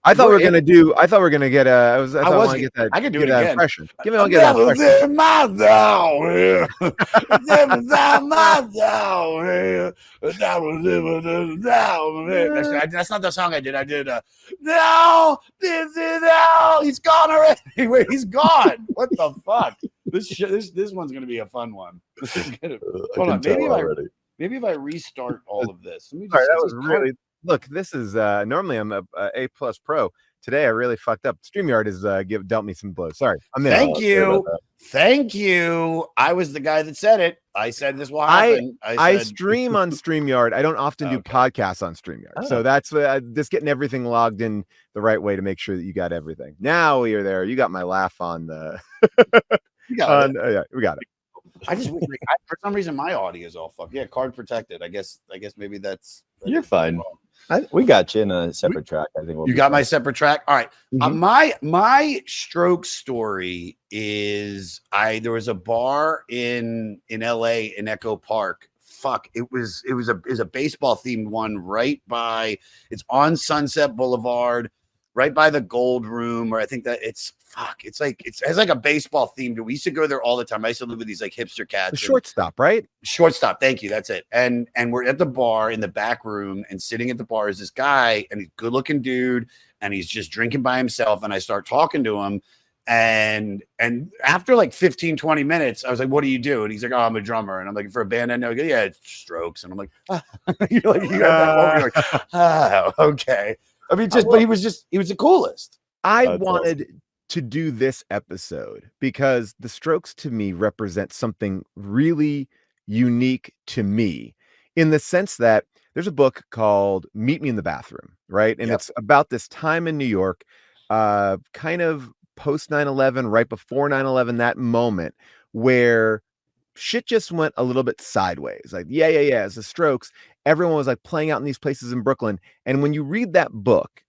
I thought we were gonna get I thought I want to get that. I can do get it that again. impression. Give me. I'll get that impression. That's not the song I did. I did. No, this is now. He's gone already. Wait, he's gone. What the fuck? This one's gonna be a fun one. This is gonna. Hold on. Maybe if I restart all of this. Let me just. Sorry, that was really. Look, this is normally I'm a A+ pro. Today I really fucked up. StreamYard has dealt me some blows. Sorry. Thank you. I was the guy that said it. I said this will happen. I stream on StreamYard. I don't often do podcasts on StreamYard. So that's just getting everything logged in the right way to make sure that you got everything. Now you're there. You got my laugh on the we got it. Yeah, we got it. I just for some reason my audio is all fucked. Yeah, card protected. I guess maybe that's you're fine. We got you in a separate track. I think you got my separate track. All right. My stroke story is there was a bar in LA in Echo Park. Fuck, it was a baseball themed one it's on Sunset Boulevard, right by the Gold Room, or I think that it has like a baseball theme. We used to go there all the time. I used to live with these like hipster cats. The Shortstop, right? Shortstop. Thank you. That's it. And we're at the bar in the back room, and sitting at the bar is this guy, and he's a good looking dude, and he's just drinking by himself. And I start talking to him. And after like 15, 20 minutes, I was like, what do you do? And he's like, oh, I'm a drummer. And I'm like, for a band I know, yeah, it's Strokes. And I'm like, you got that moment. You're like, okay. I mean, but he was the coolest. I wanted to do this episode because the Strokes to me represent something really unique to me in the sense that there's a book called Meet Me in the Bathroom, right? And it's about this time in New York, kind of post 9/11, right before 9/11, that moment where shit just went a little bit sideways. Like, as the Strokes, everyone was like playing out in these places in Brooklyn. And when you read that book,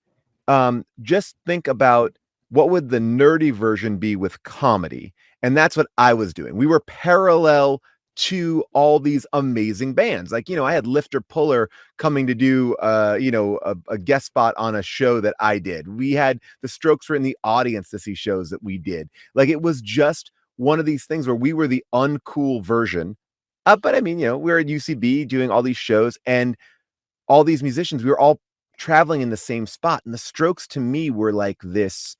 just think about what would the nerdy version be with comedy. And that's what I was doing. We were parallel to all these amazing bands. Like, I had Lifter Puller coming to do, a guest spot on a show that I did. We had the Strokes were in the audience to see shows that we did. Like, it was just one of these things where we were the uncool version. But I mean, we were at UCB doing all these shows, and all these musicians, we were all traveling in the same spot. And the Strokes to me were like this,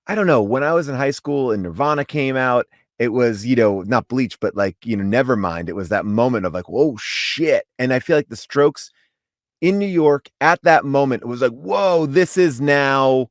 I don't know, when I was in high school and Nirvana came out, it was, not Bleach, but like, Nevermind. It was that moment of like, whoa, shit. And I feel like the Strokes in New York at that moment, it was like, whoa, this is now.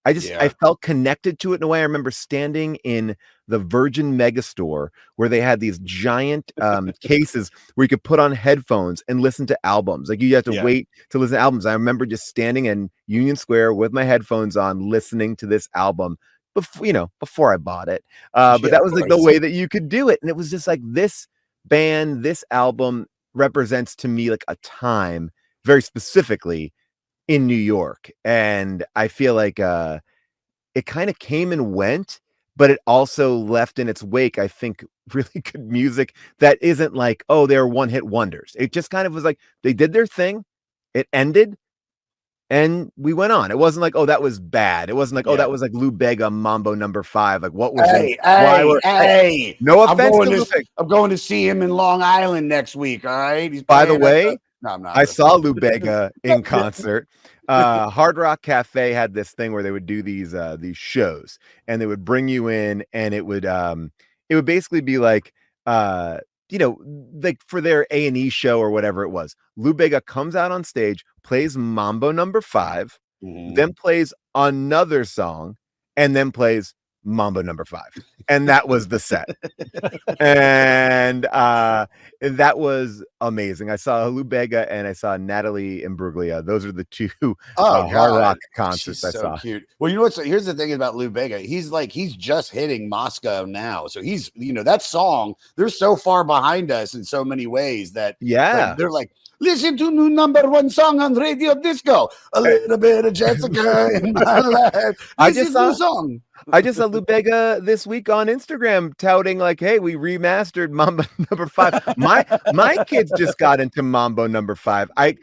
I felt connected to it in a way. I remember standing in the Virgin Megastore where they had these giant cases where you could put on headphones and listen to albums. Like, you had to wait to listen to albums. I remember just standing in Union Square with my headphones on, listening to this album before I bought it. But that was like the way that you could do it. And it was just like, this band, this album represents to me like a time very specifically in New York. And I feel like it kind of came and went, but it also left in its wake, I think, really good music that isn't like, oh, they're one-hit wonders. It just kind of was like, they did their thing, it ended, and we went on. It wasn't like, oh, that was bad. It wasn't like, oh, that was like Lou Bega Mambo No. 5. Like, what was Hey, no offense to Lou Bega. I'm going to see him in Long Island next week, all right? By the way, no, I'm not. I saw Lou Bega in concert. Hard Rock Cafe had this thing where they would do these shows, and they would bring you in, and it would basically be like, like for their A&E show or whatever it was. Lou Bega comes out on stage, plays Mambo No. 5, then plays another song, and then plays Mambo No. 5. And that was the set. And that was amazing. I saw Lou Bega and I saw Natalie Imbruglia. Those are the two Hard Rock concerts I saw. Cute. Well, here's the thing about Lou Bega. He's just hitting Moscow now. So he's, that song, they're so far behind us in so many ways that they're like, listen to new #1 song on Radio Disco. A little bit of Jessica in my life. I just saw Lou Bega this week on Instagram touting like, hey, we remastered Mambo No. 5. My kids just got into Mambo No. 5. I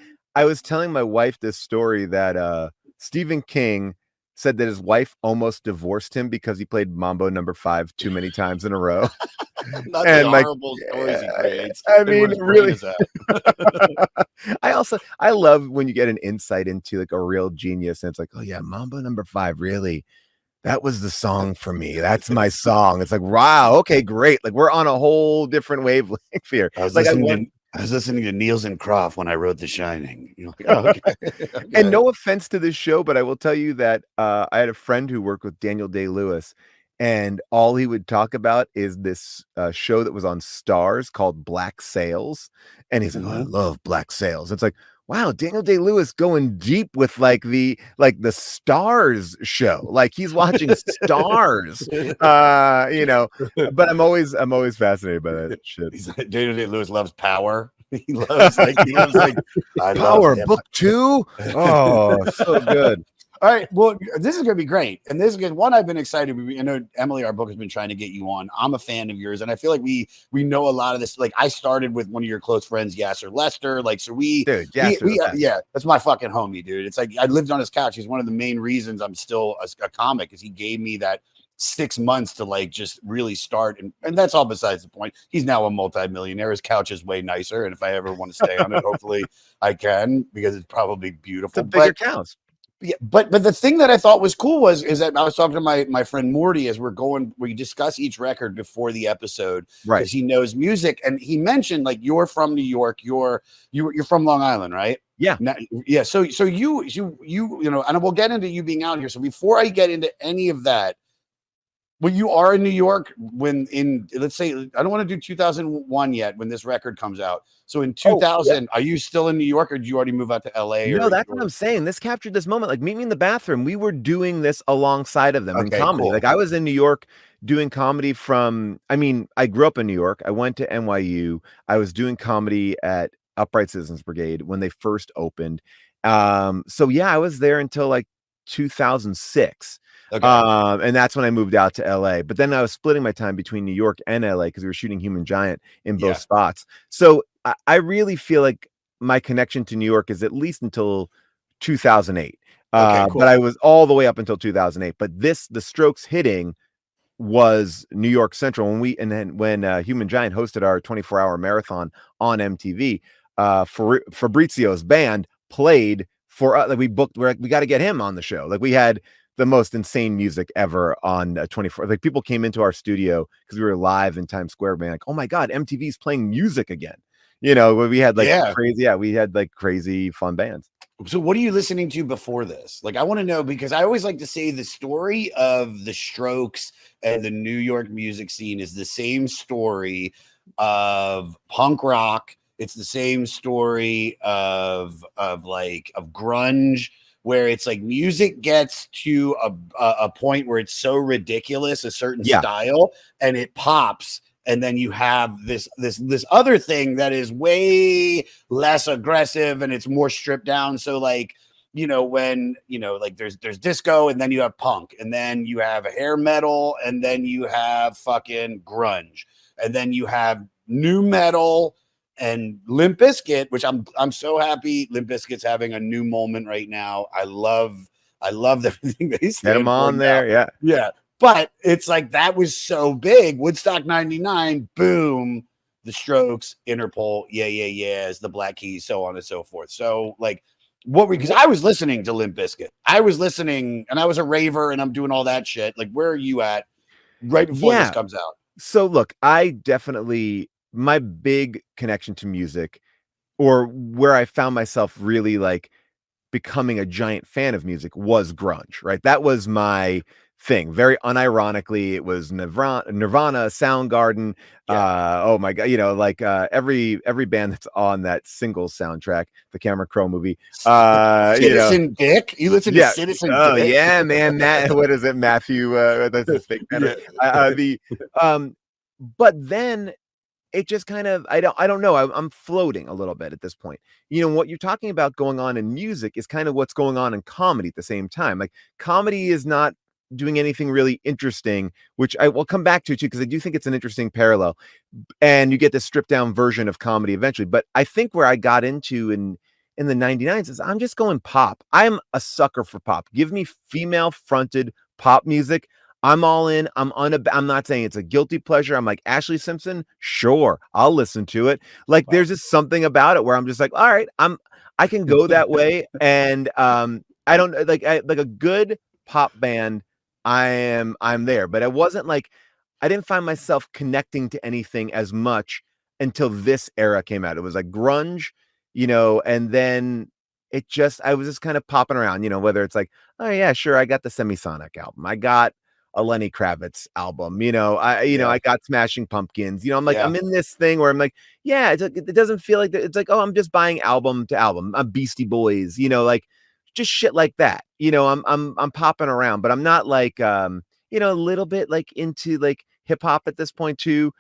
was telling my wife this story that Stephen King said that his wife almost divorced him because he played Mambo Number 5 too many times in a row. Not the And like, horrible stories he creates. I And where mean, his brain really. is at. I love when you get an insight into like a real genius, and it's like, oh yeah, Mambo Number 5, really? That was the song for me. That's my song. It's like, wow, okay, great. Like we're on a whole different wavelength here. I was Like listening to Niels and Croft when I wrote The Shining. You're like, oh, okay. and Okay. no offense to this show, but I will tell you that I had a friend who worked with Daniel Day-Lewis, and all he would talk about is this show that was on Stars called Black Sails. And he's like, oh, I love Black Sails. It's like, wow, Daniel Day-Lewis going deep with like the Stars show. Like he's watching Stars, you know, but I'm always fascinated by that shit. He's like, Daniel Day-Lewis loves Power. He loves like I Power love Book 2. Oh, so good. All right. Well, this is going to be great. And this is good. One, I've been excited. I know Emily, our book, has been trying to get you on. I'm a fan of yours. And I feel like we know a lot of this. Like I started with one of your close friends, Yasser Lester. Like, so Dude, yeah, that's my fucking homie, dude. It's like I lived on his couch. He's one of the main reasons I'm still a comic is he gave me that 6 months to like just really start. And that's all besides the point. He's now a multimillionaire. His couch is way nicer. And if I ever want to stay on it, hopefully I can, because it's probably beautiful. It's a bigger couch. Yeah, but the thing that I thought was cool is that I was talking to my friend Morty as we discuss each record before the episode, right? Because he knows music, and he mentioned like you're from New York, you're from Long Island, right? Yeah, yeah. So you know, and we'll get into you being out here. So before I get into any of that, when you are in New York, let's say I don't want to do 2001 yet when this record comes out. So in 2000, Are you still in New York, or did you already move out to LA? No, that's what I'm saying. This captured this moment. Like, meet me in the bathroom. We were doing this alongside of them in comedy. Cool. Like, I was in New York doing comedy I grew up in New York. I went to NYU. I was doing comedy at Upright Citizens Brigade when they first opened. So yeah, I was there until like 2006. Okay. And that's when I moved out to LA. But then I was splitting my time between New York and LA because we were shooting Human Giant in both spots. So I really feel like my connection to New York is at least until 2008. Okay, cool. But I was all the way up until 2008. But the Strokes hitting was New York Central when Human Giant hosted our 24-hour marathon on MTV. Fabrizio's band played for us. Like we got to get him on the show. Like we had the most insane music ever on 24. Like people came into our studio because we were live in Times Square, being like, "Oh my God, MTV's playing music again." You know, we had like crazy fun bands. So what are you listening to before this? Like, I want to know, because I always like to say the story of the Strokes and the New York music scene is the same story of punk rock. It's the same story of grunge, where it's like music gets to a point where it's so ridiculous, a certain style, and it pops. And then you have this other thing that is way less aggressive and it's more stripped down. So like, you know, when, you know, like there's disco, and then you have punk, and then you have hair metal, and then you have fucking grunge, and then you have new metal and Limp Bizkit, which I'm so happy Limp Bizkit's having a new moment right now. I love everything they stand Get them on there. Yeah. Yeah. But it's like that was so big. Woodstock 99, boom, the Strokes, Interpol, is the Black Keys, so on and so forth. So like because I was listening to Limp Bizkit. I was listening, and I was a raver, and I'm doing all that shit. Like, where are you at right before this comes out? So look, my big connection to music, or where I found myself really like becoming a giant fan of music, was grunge, right? That was my thing. Very unironically, it was Nirvana, Soundgarden. Oh my God, you know, like every band that's on that single soundtrack, the Cameron Crowe movie. Citizen Dick. You listen to Citizen Dick? Oh yeah, man. What is it, Matthew? That's his fake band. But then it just kind of, I don't know. I'm floating a little bit at this point. You know, what you're talking about going on in music is kind of what's going on in comedy at the same time. Like comedy is not doing anything really interesting, which I will come back to too, because I do think it's an interesting parallel. And you get this stripped down version of comedy eventually. But I think where I got into in the 99s is I'm just going pop. I'm a sucker for pop. Give me female fronted pop music. I'm all in. I'm not saying it's a guilty pleasure. I'm like Ashley Simpson. Sure, I'll listen to it. Like Wow. there's just something about it where I'm just like, all right, I can go that way. And I don't like a good pop band. I'm there, but it wasn't like I didn't find myself connecting to anything as much until this era came out. It was like grunge, and then I was just kind of popping around, whether it's like, oh yeah, sure, I got the Semisonic album. I got a Lenny Kravitz album, Yeah. I got Smashing Pumpkins, I'm like, Yeah. I'm in this thing where I'm like, yeah, it doesn't feel like it's like, oh, I'm just buying album to album. I'm Beastie Boys, like just shit like that. I'm popping around, but I'm not like, a little bit like into like hip hop at this point too,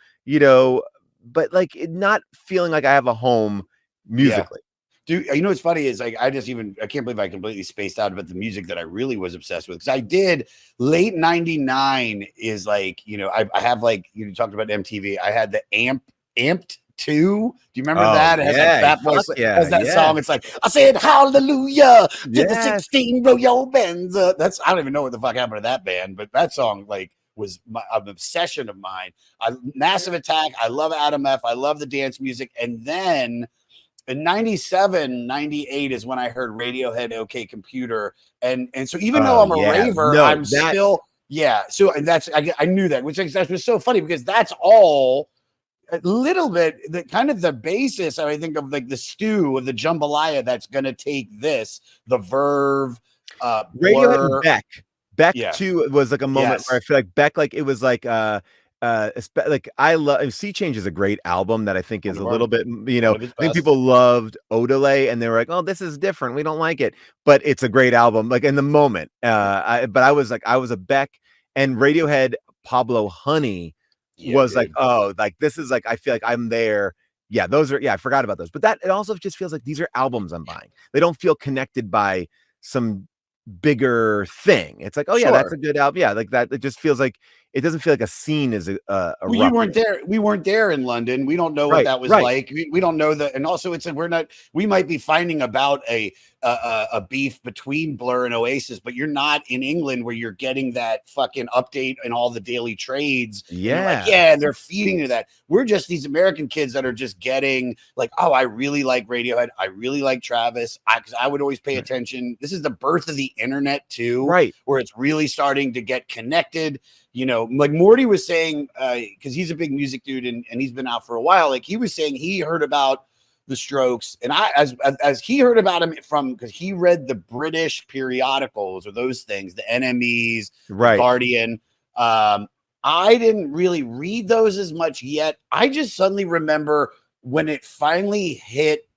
but like not feeling like I have a home Yeah. musically. Dude, what's funny is like I can't believe I completely spaced out about the music that I really was obsessed with, because I did late 99 is like, I have like, you talked about MTV. I had the Amped 2. Do you remember that? It has like Fat Boy, has that song. It's like, I said hallelujah to the 16 Royal Benz. I don't even know what the fuck happened to that band, but that song like was an obsession of mine. Massive Attack. I love Adam F. I love the dance music. And then in 97, 98 is when I heard Radiohead, OK Computer. And so even though I'm a raver, I'm still, So, and I knew that, which was so funny because that's all a little bit the kind of the basis, I think, of like the stew of the jambalaya that's going to take the Verve, Radiohead and Beck. Beck too was like a moment where I feel like Beck, like it was like like I love Sea Change is a great album that I think is a little bit, I think people loved Odelay and they were like, oh, this is different, we don't like it, but it's a great album like in the moment. I was a Beck and Radiohead. Pablo Honey was like, oh, like this is like I feel like I'm there. Yeah, those are, I forgot about those, but that it also just feels like these are albums I'm buying. They don't feel connected by some bigger thing. It's like, oh yeah, that's a good album. Yeah, like that. It just feels like it doesn't feel like a scene is you weren't there. We weren't there in London. We don't know what that was like. We don't know that. And also, it's like we might be finding about a beef between Blur and Oasis, but you're not in England where you're getting that fucking update and all the daily trades. And they're feeding you that. We're just these American kids that are just getting like, oh, I really like Radiohead. I really like Travis. Because I would always pay attention. This is the birth of the internet too, where it's really starting to get connected. Like Morty was saying, because he's a big music dude and he's been out for a while. Like he was saying, he heard about the Strokes, and as he heard about him because he read the British periodicals or those things, the NMEs, Guardian. I didn't really read those as much yet. I just suddenly remember when it finally hit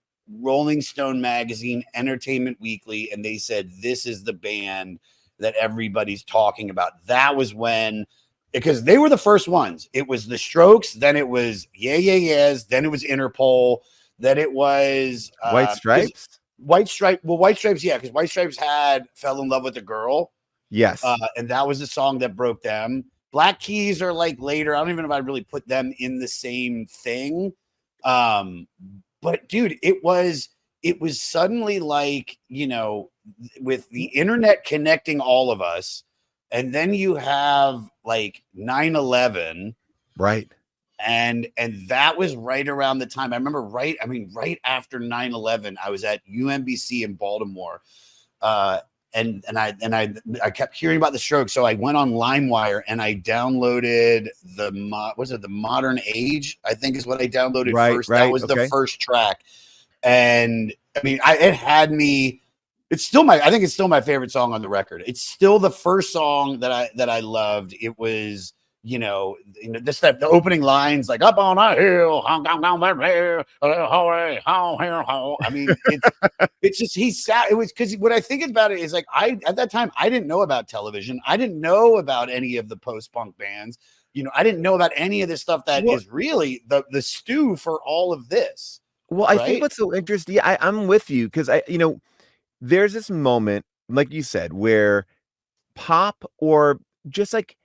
Rolling Stone magazine, Entertainment Weekly, and they said, this is the band that everybody's talking about. That was when, because they were the first ones. It was the Strokes, then it was Yeahs, then it was Interpol, then it was White Stripes. White Stripes, yeah, because White Stripes had Fell in Love with a Girl. Yes. And that was the song that broke them. Black Keys are like later. I don't even know if I really put them in the same thing. But dude, it was suddenly like, with the internet connecting all of us, and then you have like 9/11, right? And that was right around the time. I remember right after 9/11, I was at UMBC in Baltimore, and I kept hearing about the Strokes, so I went on LimeWire and I downloaded the Modern Age, I think is what I downloaded first. That was the first track, and I mean, it had me. It's still I think it's still my favorite song on the record. It's still the first song that I loved. It was, this the opening lines like up on a hill, I mean, it's just it was because what I think about it is like at that time I didn't know about television. I didn't know about any of the post-punk bands. I didn't know about any of this stuff that is really the stew for all of this. Well, I think what's so interesting, I'm with you because there's this moment, like you said, where pop or just like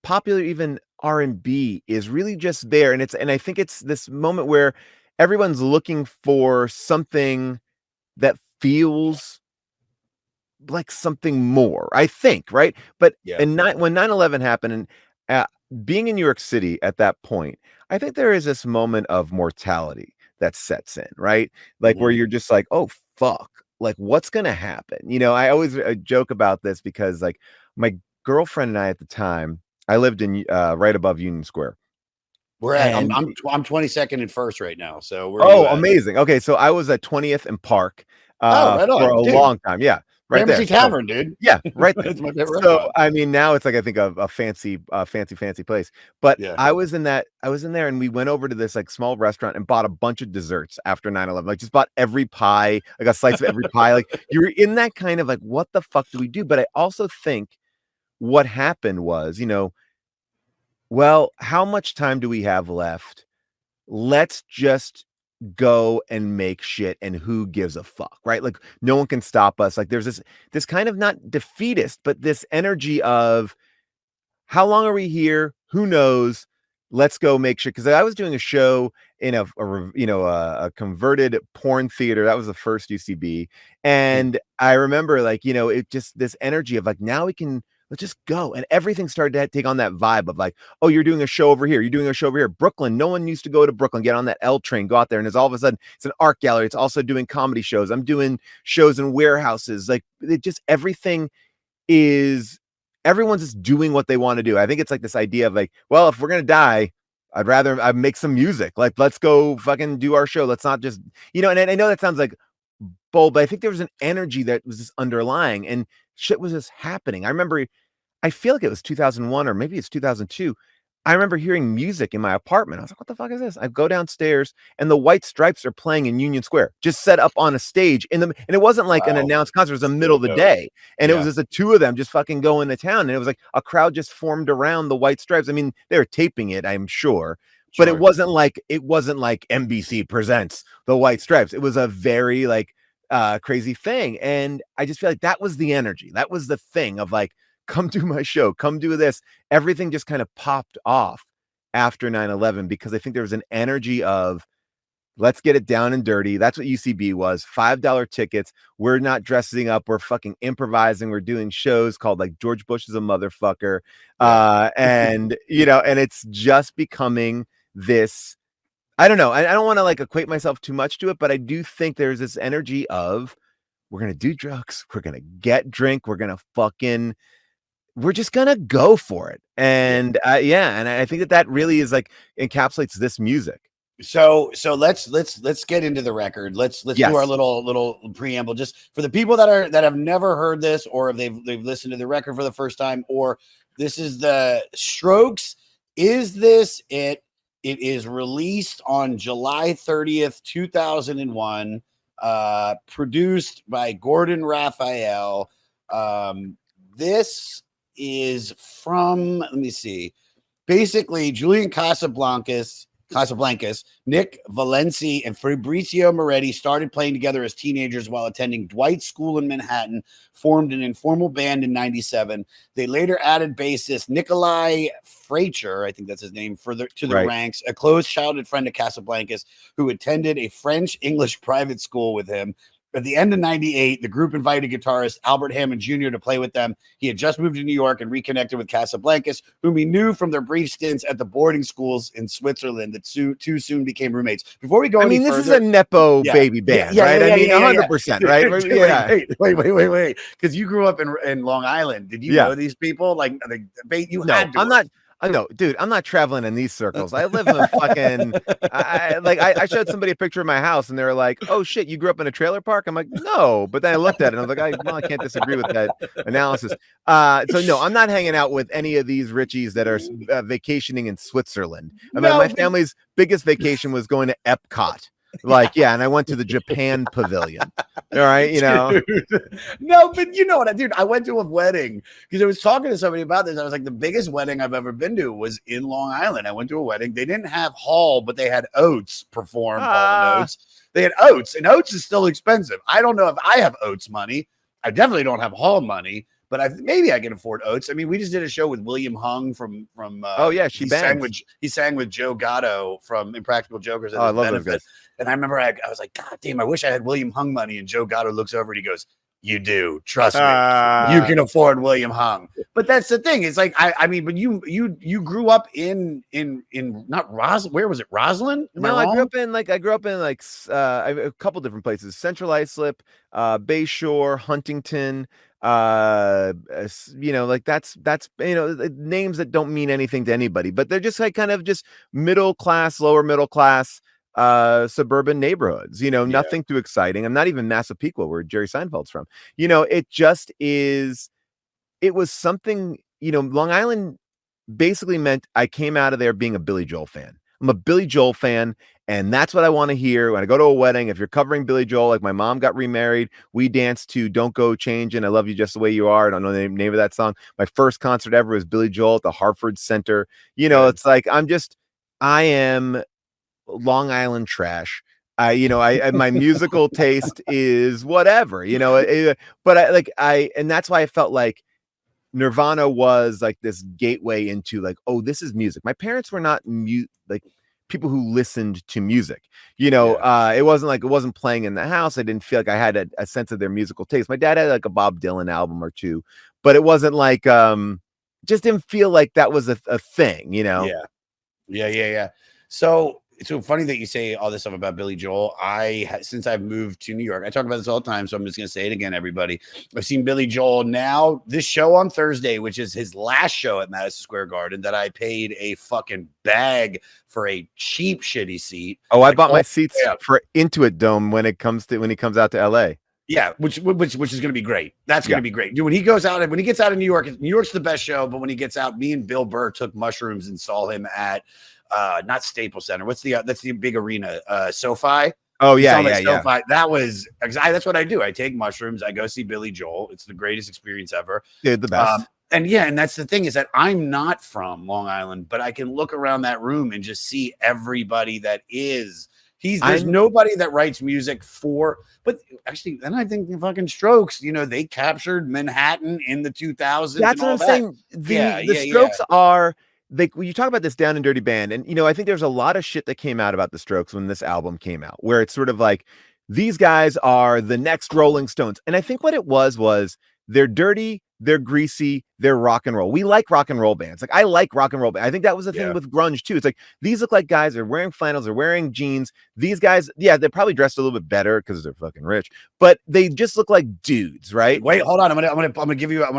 popular even R&B is really just there, and I think it's this moment where everyone's looking for something that feels like something more, I think, right? But Yeah. when 9/11 happened, and uh, being in New York City at that point, I think there is this moment of mortality that sets in, right? Like where Mhm. you're just like, oh fuck, like what's gonna happen? I always joke about this because like my girlfriend and I at the time, I lived in right above Union Square, We're at and I'm 22nd and first right now. So where are you oh, at? amazing. Okay, so I was at 20th and Park Oh, right for on, a dude. long time. Yeah, right there. Gramercy So Tavern, dude. yeah, right there. That's my favorite So, restaurant. I mean, now it's like I think of a fancy place. But Yeah. I was in there and we went over to this like small restaurant and bought a bunch of desserts after 9/11. Like just bought every pie, like a slice of every pie. Like you were in that kind of like, what the fuck do we do? But I also think what happened was, well, how much time do we have left? Let's just go and make shit, and who gives a fuck, right? Like no one can stop us. Like there's this kind of not defeatist, but this energy of how long are we here? Who knows? Let's go make sure. Because I was doing a show in a converted porn theater. That was the first UCB, Mhm. and I remember like it just this energy of like now we can let's just go, and everything started to take on that vibe of like, oh, you're doing a show over here, you're doing a show over here. Brooklyn, no one used to go to Brooklyn, get on that L train, go out there, and it's all of a sudden it's an art gallery. It's also doing comedy shows. I'm doing shows in warehouses. Like it just everything is everyone's just doing what they want to do. I think it's like this idea of like, well, if we're gonna die, I'd make some music. Like, let's go fucking do our show. Let's not just, and I know that sounds like bold, but I think there was an energy that was just underlying and shit was just happening. I feel like it was 2001 or maybe it's 2002. I remember hearing music in my apartment. I was like, what the fuck is this? I go downstairs and the White Stripes are playing in Union Square, just set up on a stage and it wasn't like an Wow. announced concert. It was the middle So of the dope. day. And it was Yeah. just the two of them just fucking going to town. And it was like a crowd just formed around the White Stripes. I mean, they were taping it, I'm sure, but it Sure. wasn't like NBC presents the White Stripes. It was a very like crazy thing. And I just feel like that was the energy. That was the thing of like, come do my show, come do this. Everything just kind of popped off after 9/11 because I think there was an energy of let's get it down and dirty. That's what UCB was. $5 tickets. We're not dressing up. We're fucking improvising. We're doing shows called like George Bush is a motherfucker. Yeah. And and it's just becoming this. I don't know. I don't want to like equate myself too much to it, but I do think there's this energy of we're gonna do drugs, we're gonna get drink, we're just gonna go for it. Yeah. And and I think that really is like encapsulates this music. So let's get into the record. Let's do our Yes. little preamble just for the people that have never heard this, or if they've listened to the record for the first time, or this is the Strokes. Is this it? It is released on July 30th, 2001. Produced by Gordon Raphael. This is from, let me see, basically Julian Casablancas, Nick Valenci, and Fabrizio Moretti started playing together as teenagers while attending Dwight's school in Manhattan, formed an informal band in 97. They later added bassist Nikolai Freicher, I think that's his name, to the Right. ranks, a close childhood friend of Casablancas who attended a French-English private school with him. At the end of 98, the group invited guitarist Albert Hammond Jr. to play with them. He had just moved to New York and reconnected with Casablancas, whom he knew from their brief stints at the boarding schools in Switzerland that too soon became roommates. Before we go I any mean, this is further, a Nepo baby band, right? I mean, 100%, right? Yeah. Wait. Because you grew up in Long Island. Did you Yeah. know these people? Like, you No, had to. I'm not. I know, dude, I'm not traveling in these circles. I live in fucking. I showed somebody a picture of my house, and they were like, "Oh shit, you grew up in a trailer park?" I'm like, "No," but then I looked at it, and I was like, I can't disagree with that analysis. So no, I'm not hanging out with any of these Richies that are vacationing in Switzerland. I mean, my family's biggest vacation was going to Epcot. Like, yeah, and I went to the Japan Pavilion. All right, No, but you know what, dude? I went to a wedding because I was talking to somebody about this. I was like, the biggest wedding I've ever been to was in Long Island. I went to a wedding. They didn't have Hall, but they had Oates perform Hall and Oates. They had Oates, and Oates is still expensive. I don't know if I have Oates money. I definitely don't have Hall money, but maybe I can afford Oates. I mean, we just did a show with William Hung from Oh yeah, she bangs. he sang with Joe Gatto from Impractical Jokers at Oh, I his love those benefit. guys. And I remember I was like, God damn, I wish I had William Hung money. And Joe Gatto looks over and he goes, you do, trust me, you can afford William Hung. But that's the thing. It's like I mean, but you grew up in not Roslyn. Where was it? Roslyn? No, I grew up in a couple different places: Central Islip, Bayshore, Huntington. Like that's names that don't mean anything to anybody, but they're just like kind of just middle class, lower middle class suburban neighborhoods. Nothing too exciting. I'm not even Massapequa, where Jerry Seinfeld's from. It just is. It was something. Long Island basically meant I came out of there being a Billy Joel fan. I'm a Billy Joel fan, and that's what I want to hear when I go to a wedding. If you're covering Billy Joel, like my mom got remarried, we danced to Don't Go Changin', I Love You Just the Way You Are. I don't know the name of that song. My first concert ever was Billy Joel at the Hartford Center. It's like I am Long Island trash. My musical taste is whatever, but and that's why I felt like Nirvana was like this gateway into like, oh, this is music. My parents were not like people who listened to music. It wasn't playing in the house. I didn't feel like I had a sense of their musical taste. My dad had like a Bob Dylan album or two, but it wasn't like just didn't feel like that was a thing. Yeah. So it's so funny that you say all this stuff about Billy Joel. Since I've moved to New York, I talk about this all the time, so I'm just going to say it again, everybody. I've seen Billy Joel now, this show on Thursday, which is his last show at Madison Square Garden, that I paid a fucking bag for a cheap, shitty seat. Oh, I bought my seats for Intuit Dome when he comes out to LA. Yeah, which is going to be great. That's going to be great. Dude, when he gets out of New York, New York's the best show, but when he gets out, me and Bill Burr took mushrooms and saw him at not Staples Center. That's the big arena, SoFi. Oh yeah. SoFi. That's what I do. I take mushrooms. I go see Billy Joel. It's the greatest experience ever. Dude, the best. And that's the thing, is that I'm not from Long Island, but I can look around that room and just see everybody that is. There's nobody that writes music for, but actually, then I think the fucking Strokes, they captured Manhattan in the 2000s. That's what I'm saying. The Strokes are. When you talk about this Down and Dirty Band, and I think there's a lot of shit that came out about the Strokes when this album came out, where it's sort of like these guys are the next Rolling Stones. And I think what it was they're dirty, they're greasy, they're rock and roll. We like rock and roll bands. Like I like rock and roll bands. I think that was the thing with grunge too. It's like these look like guys, they're wearing flannels, they're wearing jeans. These guys, they're probably dressed a little bit better because they're fucking rich, but they just look like dudes, right? Wait, hold on. I'm gonna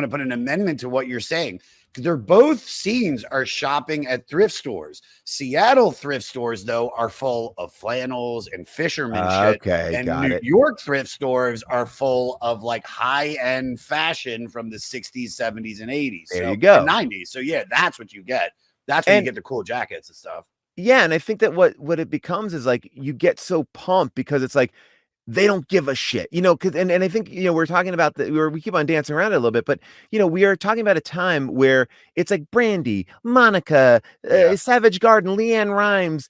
put an amendment to what you're saying. They're both scenes are shopping at thrift stores. Seattle thrift stores, though, are full of flannels and fisherman shit. Okay, and New York thrift stores are full of like high-end fashion from the 60s, 70s, and 80s. There you go. And 90s. So yeah, that's what you get. That's when you get the cool jackets and stuff. Yeah, and I think that what it becomes is like you get so pumped because it's like they don't give a shit, because and I think we're talking about we keep on dancing around it a little bit, but we are talking about a time where it's like Brandy, Monica, Savage Garden, Leanne Rimes,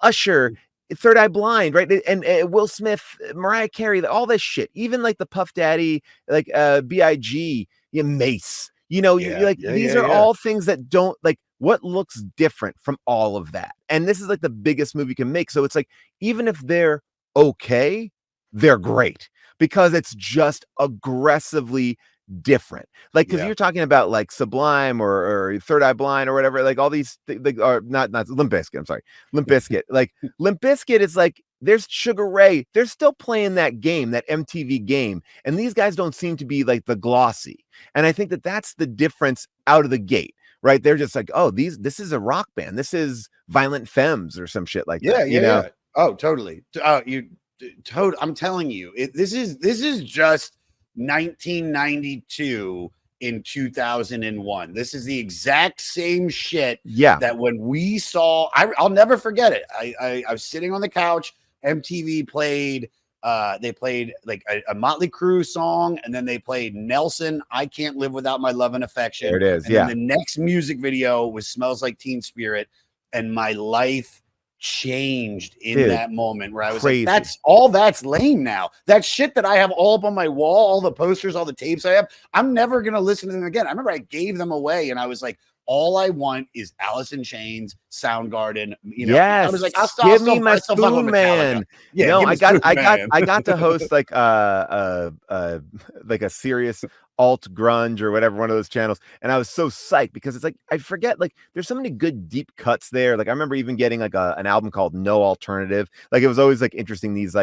Usher, Third Eye Blind, right? And Will Smith, Mariah Carey, all this shit, even like the Puff Daddy, like B.I.G., Mace, these are all things that don't like what looks different from all of that. And this is like the biggest movie you can make. So it's like, even if they're okay, they're great because it's just aggressively different. Like, because you're talking about like Sublime or Third Eye Blind or whatever, like all these are not Limp Bizkit. I'm sorry, Limp Bizkit. Like Limp Bizkit is like, there's Sugar Ray. They're still playing that game, that MTV game. And these guys don't seem to be like the glossy. And I think that that's the difference out of the gate, right? They're just like, oh, this is a rock band. This is Violent Femmes or some shit like that. Yeah. Oh, totally. I'm telling you, this is just 1992 in 2001. This is the exact same shit. Yeah. That when we saw, I'll never forget it. I was sitting on the couch. MTV played. They played like a Motley Crue song, and then they played Nelson, "I Can't Live Without My Love and Affection." There it is. And then the next music video was "Smells Like Teen Spirit," and my life changed in Dude, that moment where I was crazy. like, that's lame now. That shit that I have all up on my wall, all the posters, all the tapes I have, I'm never going to listen to them again. I remember I gave them away and I was like, all I want is Alice in Chains, Soundgarden. You know, I was like, I'll give still me my fuck with Spoon Metallica. Man. Yeah, No, give me Spoon Man. I got to host like like a serious alt grunge or whatever, one of those channels, and I was so psyched because it's like I forget, like there's so many good deep cuts there. Like I remember even getting like an album called No Alternative. Like it was always like interesting, these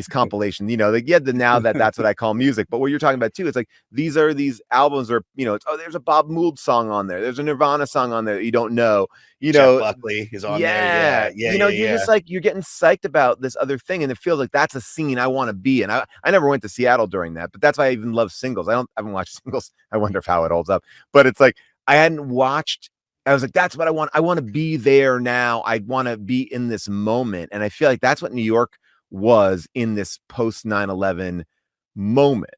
compilations, you know, like now that's what I call music. But what you're talking about too, it's like these are these albums where, you know, it's, oh, there's a Bob Mould song on there, there's a Nirvana song on there that you don't know, you Jeff know. Buckley is on there. Yeah. You know, you're just like, you're getting psyched about this other thing, and it feels like that's a scene I want to be in. I never went to Seattle during that, but that's why I even love Singles. I haven't watched Singles. I wonder how it holds up. But it's like I hadn't watched. I was like, that's what I want. I want to be there now. I want to be in this moment. And I feel like that's what New York was in this post 9/11 moment.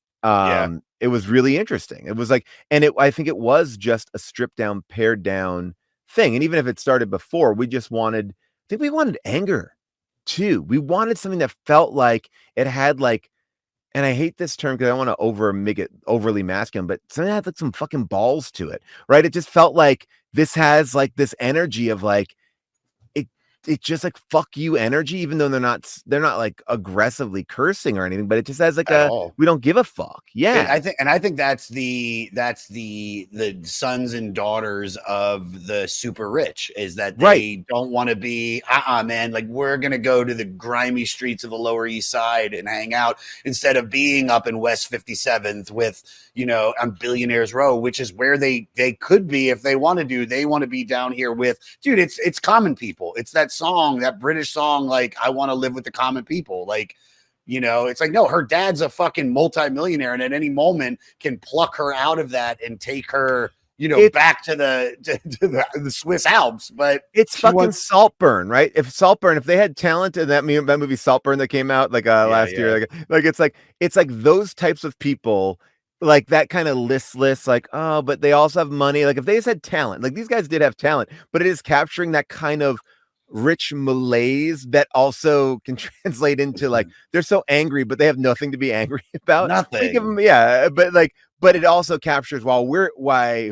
It was really interesting. It was like, I think it was just a stripped down, pared down thing. And even if it started before, I think we wanted anger too. We wanted something that felt like it had like, and I hate this term because I don't want to make it overly masculine, but something that had like some fucking balls to it, right? It just felt like this has like this energy of like, it's just like fuck you energy, even though they're not like aggressively cursing or anything, but it just has like we don't give a fuck. Yeah. I think that's the sons and daughters of the super rich, is that they don't want to be man, like we're gonna go to the grimy streets of the Lower East Side and hang out instead of being up in West 57th with, you know, on Billionaires Row, which is where they could be if they want to do. They want to be down here with, dude, it's common people. It's that song, that British song, like I want to live with the common people. Like, you know, it's like, no, her dad's a fucking multimillionaire and at any moment can pluck her out of that and take her, you know, back to the Swiss Alps. But it's fucking Saltburn, right? If they had talent in that movie Saltburn that came out like last year, like it's like those types of people, like that kind of listless, like, oh, but they also have money. Like if they just had talent, like these guys did have talent, but it is capturing that kind of rich malaise that also can translate into like they're so angry but they have nothing to be angry about. Nothing. Give them, but it also captures why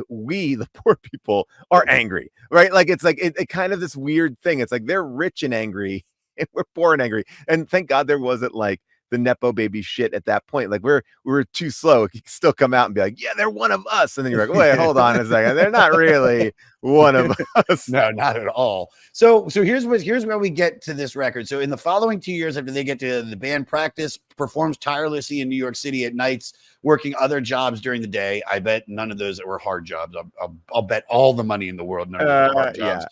we the poor people are angry, right? Like it's like it kind of this weird thing. It's like they're rich and angry and we're poor and angry, and thank God there wasn't like the Nepo baby shit at that point. Like we were too slow. You can still come out and be like, yeah, they're one of us. And then you're like, wait, hold on a second. They're not really one of us. No, not at all. So here's where we get to this record. So in the following 2 years after they get to the band practice, performs tirelessly in New York City at nights, working other jobs during the day. I bet none of those were hard jobs. I'll bet all the money in the world. None of those were hard jobs.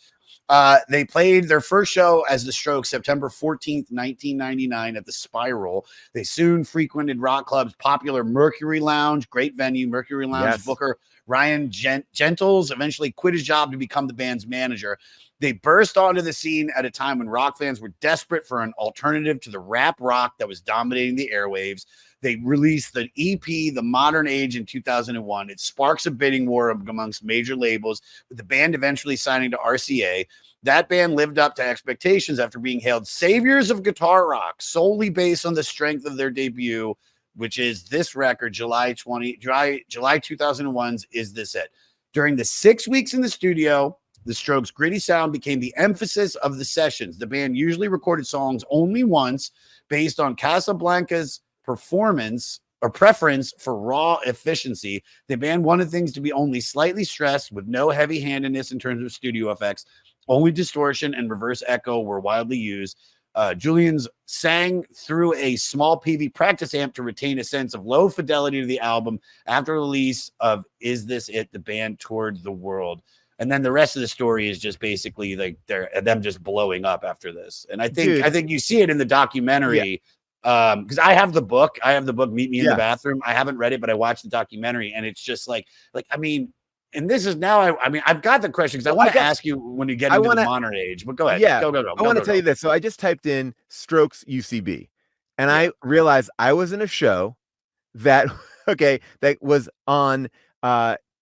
They played their first show as the Strokes September 14th, 1999 at the Spiral. They soon frequented rock clubs, popular Mercury Lounge, great venue, Mercury Lounge. Booker Ryan Gentles eventually quit his job to become the band's manager. They burst onto the scene at a time when rock fans were desperate for an alternative to the rap rock that was dominating the airwaves. They released the EP, The Modern Age, in 2001. It sparks a bidding war amongst major labels, with the band eventually signing to RCA. That band lived up to expectations after being hailed saviors of guitar rock, solely based on the strength of their debut, which is this record, July 2001's Is This It? During the 6 weeks in the studio, the Strokes' gritty sound became the emphasis of the sessions. The band usually recorded songs only once, based on Casablanca's performance or preference for raw efficiency. The band wanted things to be only slightly stressed, with no heavy-handedness in terms of studio effects. Only distortion and reverse echo were widely used. Julian's sang through a small PV practice amp to retain a sense of low fidelity to the album. After release of Is This It?, the band toured the world. And then the rest of the story is just basically like them just blowing up after this. And I think you see it in the documentary. Because I have the book. Meet Me in the Bathroom. I haven't read it, but I watched the documentary, and it's just like I mean, and this is now. I've got the question because I want to ask you when you get into the modern age. But go ahead. Yeah, go. I want to tell you this. So I just typed in Strokes UCB, and I realized I was in a show that that was on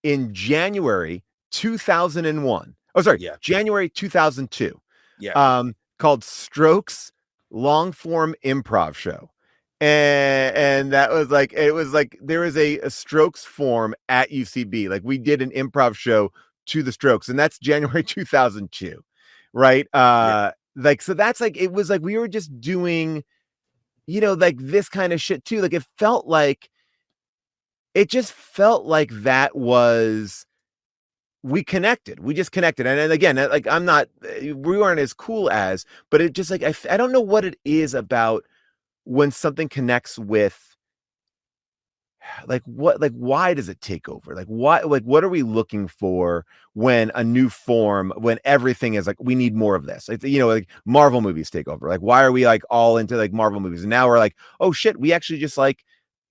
in January 2001. Oh, sorry, January 2002. called Strokes Long Form Improv Show. And that was like, it was like, there was a Strokes form at UCB. Like we did an improv show to the Strokes, and that's January 2002. Right. Like, so that's like, it was like, we were just doing, like this kind of shit too. Like it just felt like that was, we just connected. And again, like, we weren't as cool as, but it just like, I don't know what it is about when something connects with, like, why does it take over? Like, why, like, what are we looking for when a new form, when everything is like, we need more of this? Like, like Marvel movies take over. Like, why are we like all into like Marvel movies? And now we're like, oh shit, we actually just like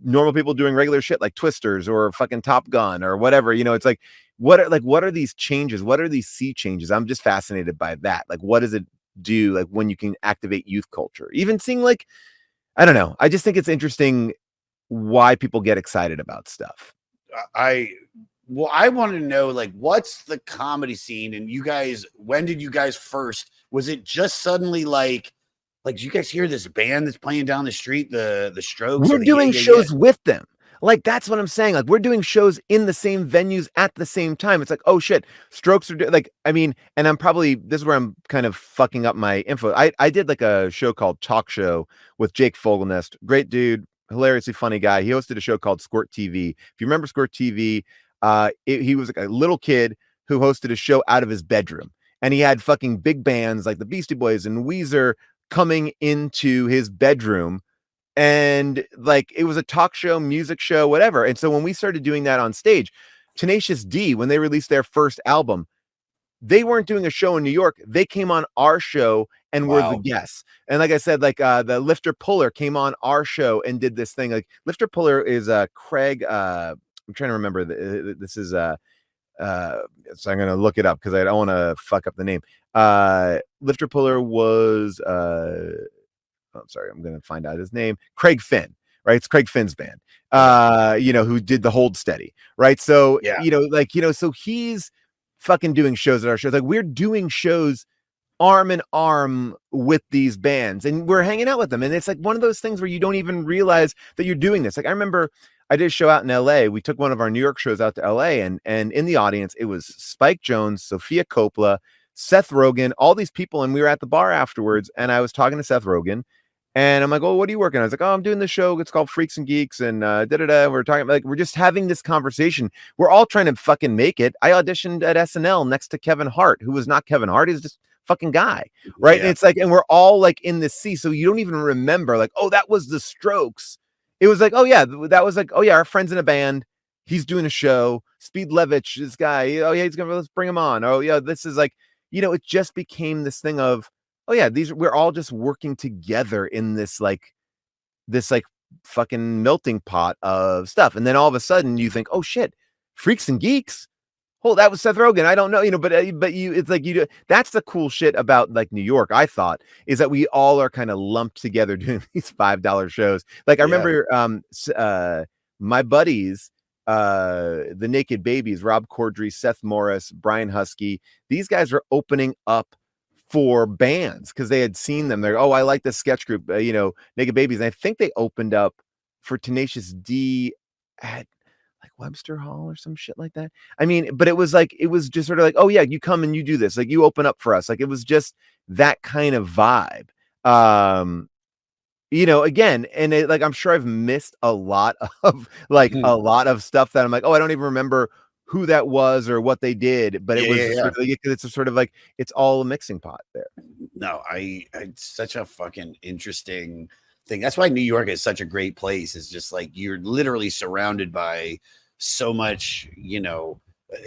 normal people doing regular shit like Twisters or fucking Top Gun or whatever. It's like, what are these changes? What are these sea changes? I'm just fascinated by that. Like, what does it do? Like when you can activate youth culture, even seeing like, I don't know. I just think it's interesting why people get excited about stuff. I want to know, like, what's the comedy scene? And you guys, when did you guys first, was it just suddenly like, did you guys hear this band that's playing down the street, the Strokes? We're doing shows with them. Like, that's what I'm saying. Like, we're doing shows in the same venues at the same time. It's like, oh shit, Strokes are like, I mean, and this is where I'm kind of fucking up my info. I did like a show called Talk Show with Jake Fogelnest. Great dude, hilariously funny guy. He hosted a show called Squirt TV. If you remember Squirt TV, he was like a little kid who hosted a show out of his bedroom. And he had fucking big bands like the Beastie Boys and Weezer coming into his bedroom, and like it was a talk show, music show, whatever. And so when we started doing that on stage, Tenacious D, when they released their first album, they weren't doing a show in New York. They came on our show and were the guests. And like I said, like the Lifter Puller came on our show and did this thing. Like Lifter Puller is Craig. I'm trying to remember. This is so I'm gonna look it up because I don't want to fuck up the name. Lifter Puller was I'm sorry, I'm gonna find out his name. Craig Finn, right? It's Craig Finn's band. Who did the Hold Steady, right? So so he's fucking doing shows at our shows. Like we're doing shows arm in arm with these bands, and we're hanging out with them. And it's like one of those things where you don't even realize that you're doing this. Like I remember I did a show out in LA. We took one of our New York shows out to LA, and in the audience, it was Spike Jonze, Sophia Coppola, Seth Rogen, all these people. And we were at the bar afterwards, and I was talking to Seth Rogen, and I'm like, oh, what are you working on? I was like, oh, I'm doing this show. It's called Freaks and Geeks, and We're talking, like, we're just having this conversation. We're all trying to fucking make it. I auditioned at SNL next to Kevin Hart, who was not Kevin Hart. He's just fucking guy, right? Yeah. And it's like, and we're all like in this sea, so you don't even remember, like, oh, that was the Strokes. It was like, oh yeah, that was like, oh yeah, our friend's in a band. He's doing a show. Speed Levitch, this guy. Oh yeah, let's bring him on. Oh yeah, this is like, it just became this thing of, oh yeah, we're all just working together in this fucking melting pot of stuff. And then all of a sudden you think, oh shit, Freaks and Geeks. Oh, that was Seth Rogen. I don't know, but it's like that's the cool shit about like New York, I thought, is that we all are kind of lumped together doing these $5 shows. Like I remember my buddies, the Naked Babies, Rob Corddry, Seth Morris, Brian Husky, these guys were opening up for bands because they had seen them. They're, oh, I like this sketch group, Naked Babies. And I think they opened up for Tenacious D at like Webster Hall or some shit like that. I mean, but it was just sort of like, oh yeah, you come and you do this, like you open up for us. Like it was just that kind of vibe. Again, and like I'm sure I've missed a lot of a lot of stuff that I'm like, oh, I don't even remember who that was or what they did, but it was sort of like, it's a sort of like, it's all a mixing pot there. No, it's such a fucking interesting thing. That's why New York is such a great place. It's just like, you're literally surrounded by so much,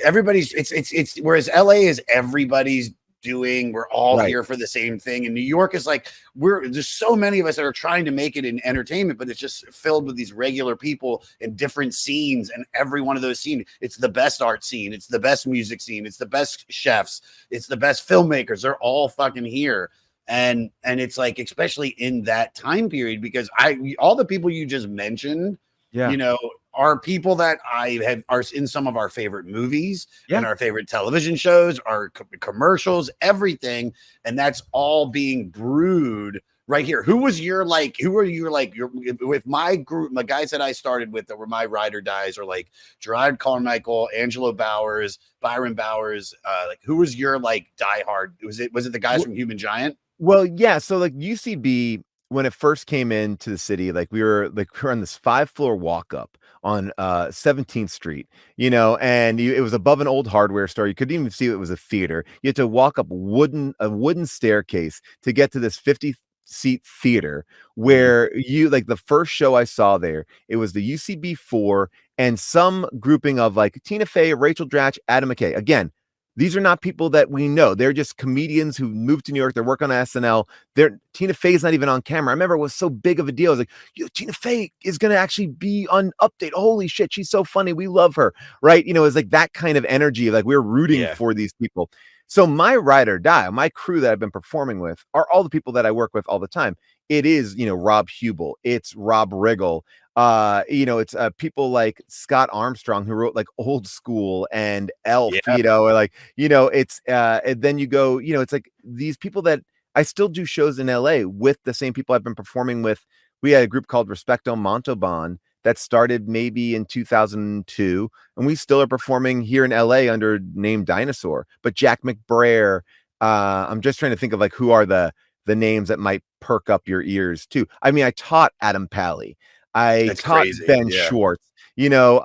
everybody's it's whereas LA is everybody's doing, we're all here for the same thing. And New York is like, there's so many of us that are trying to make it in entertainment, but it's just filled with these regular people in different scenes. And every one of those scenes, it's the best art scene, it's the best music scene, it's the best chefs, it's the best filmmakers. They're all fucking here. And it's like, especially in that time period, because all the people you just mentioned, are people that are in some of our favorite movies and Yeah. our favorite television shows, our commercials, everything. And that's all being brewed right here. Who are you like, with my group, my guys that I started with that were my ride or dies, or like Gerard Carmichael, Angelo Bowers, Byron Bowers, like who was your like diehard? Was it the guys from Human Giant? Well, yeah. So like UCB, when it first came into the city, we were on this 5-floor walk up on 17th Street, and it was above an old hardware store. You couldn't even see it was a theater. You had to walk up a wooden staircase to get to this 50-seat theater where the first show I saw there, it was the UCB4 and some grouping of like Tina Fey, Rachel Dratch, Adam McKay. Again, these are not people that we know. They're just comedians who moved to New York. They're working on SNL. Tina Fey's not even on camera. I remember it was so big of a deal. I was like, Tina Fey is going to actually be on Update. Holy shit, she's so funny. We love her, right? It's like that kind of energy. Like we're rooting for these people. So my ride or die, my crew that I've been performing with are all the people that I work with all the time. It is, Rob Hubel. It's Rob Riggle. It's people like Scott Armstrong who wrote like Old School and Elf, or like, it's and then you go, it's like these people that I still do shows in LA with the same people I've been performing with. We had a group called Respecto Montalban that started maybe in 2002, and we still are performing here in LA under name Dinosaur. But Jack McBrayer, I'm just trying to think of like who are the names that might perk up your ears too. I mean, I taught Adam Pally. I taught Ben Schwartz. There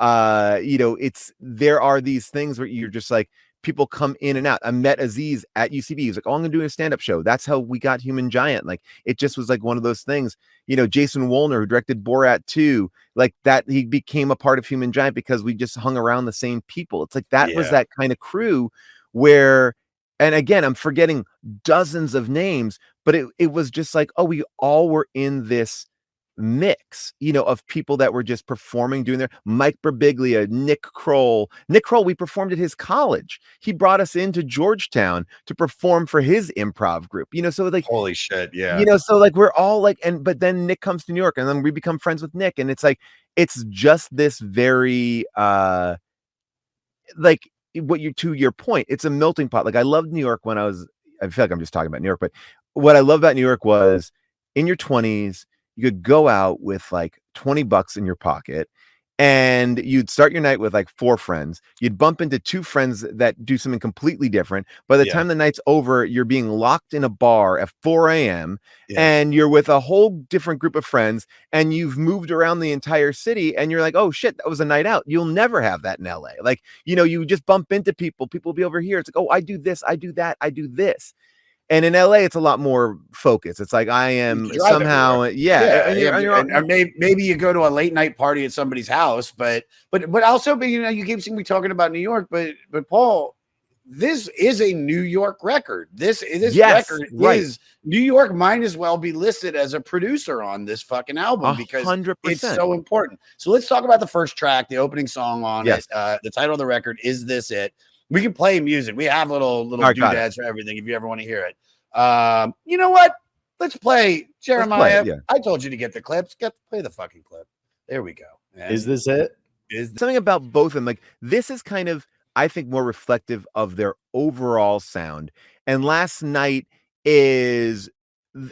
are these things where you're just like, people come in and out. I met Aziz at UCB. He's like, oh, I'm gonna do a stand-up show. That's how we got Human Giant. Like, it just was like one of those things. Jason Wolner, who directed Borat 2, like that, he became a part of Human Giant because we just hung around the same people. It's like that was that kind of crew where, and again, I'm forgetting dozens of names, but it was just like, oh, we all were in this mix, of people that were just performing, doing their Mike Birbiglia, Nick Kroll, we performed at his college. He brought us into Georgetown to perform for his improv group, so like, holy shit. So like we're all like, but then Nick comes to New York and then we become friends with Nick. And it's like, it's just this very, like to your point, it's a melting pot. Like I loved New York when I feel like I'm just talking about New York, but what I love about New York was in your 20s, you could go out with like $20 in your pocket and you'd start your night with like 4 friends. You'd bump into 2 friends that do something completely different. By the time the night's over, you're being locked in a bar at 4 a.m. and you're with a whole different group of friends and you've moved around the entire city and you're like, oh shit, that was a night out. You'll never have that in LA. Like, you just bump into people will be over here. It's like, oh, I do this, I do that, I do this. And in LA, it's a lot more focused. It's like I am somehow, and maybe you go to a late night party at somebody's house, but also, you keep seeing me talking about New York, but Paul, this is a New York record. This record is New York. Might as well be listed as a producer on this fucking album because 100%. It's so important. So let's talk about the first track, the opening song on it. The title of the record, Is This It? We can play music. We have little doodads for everything if you ever want to hear it. You know what? Let's play Jeremiah. I told you to get the clips. Play the fucking clip. There we go. Man. Is this it? Something about both of them. Like this is kind of, I think, more reflective of their overall sound. And Last Night is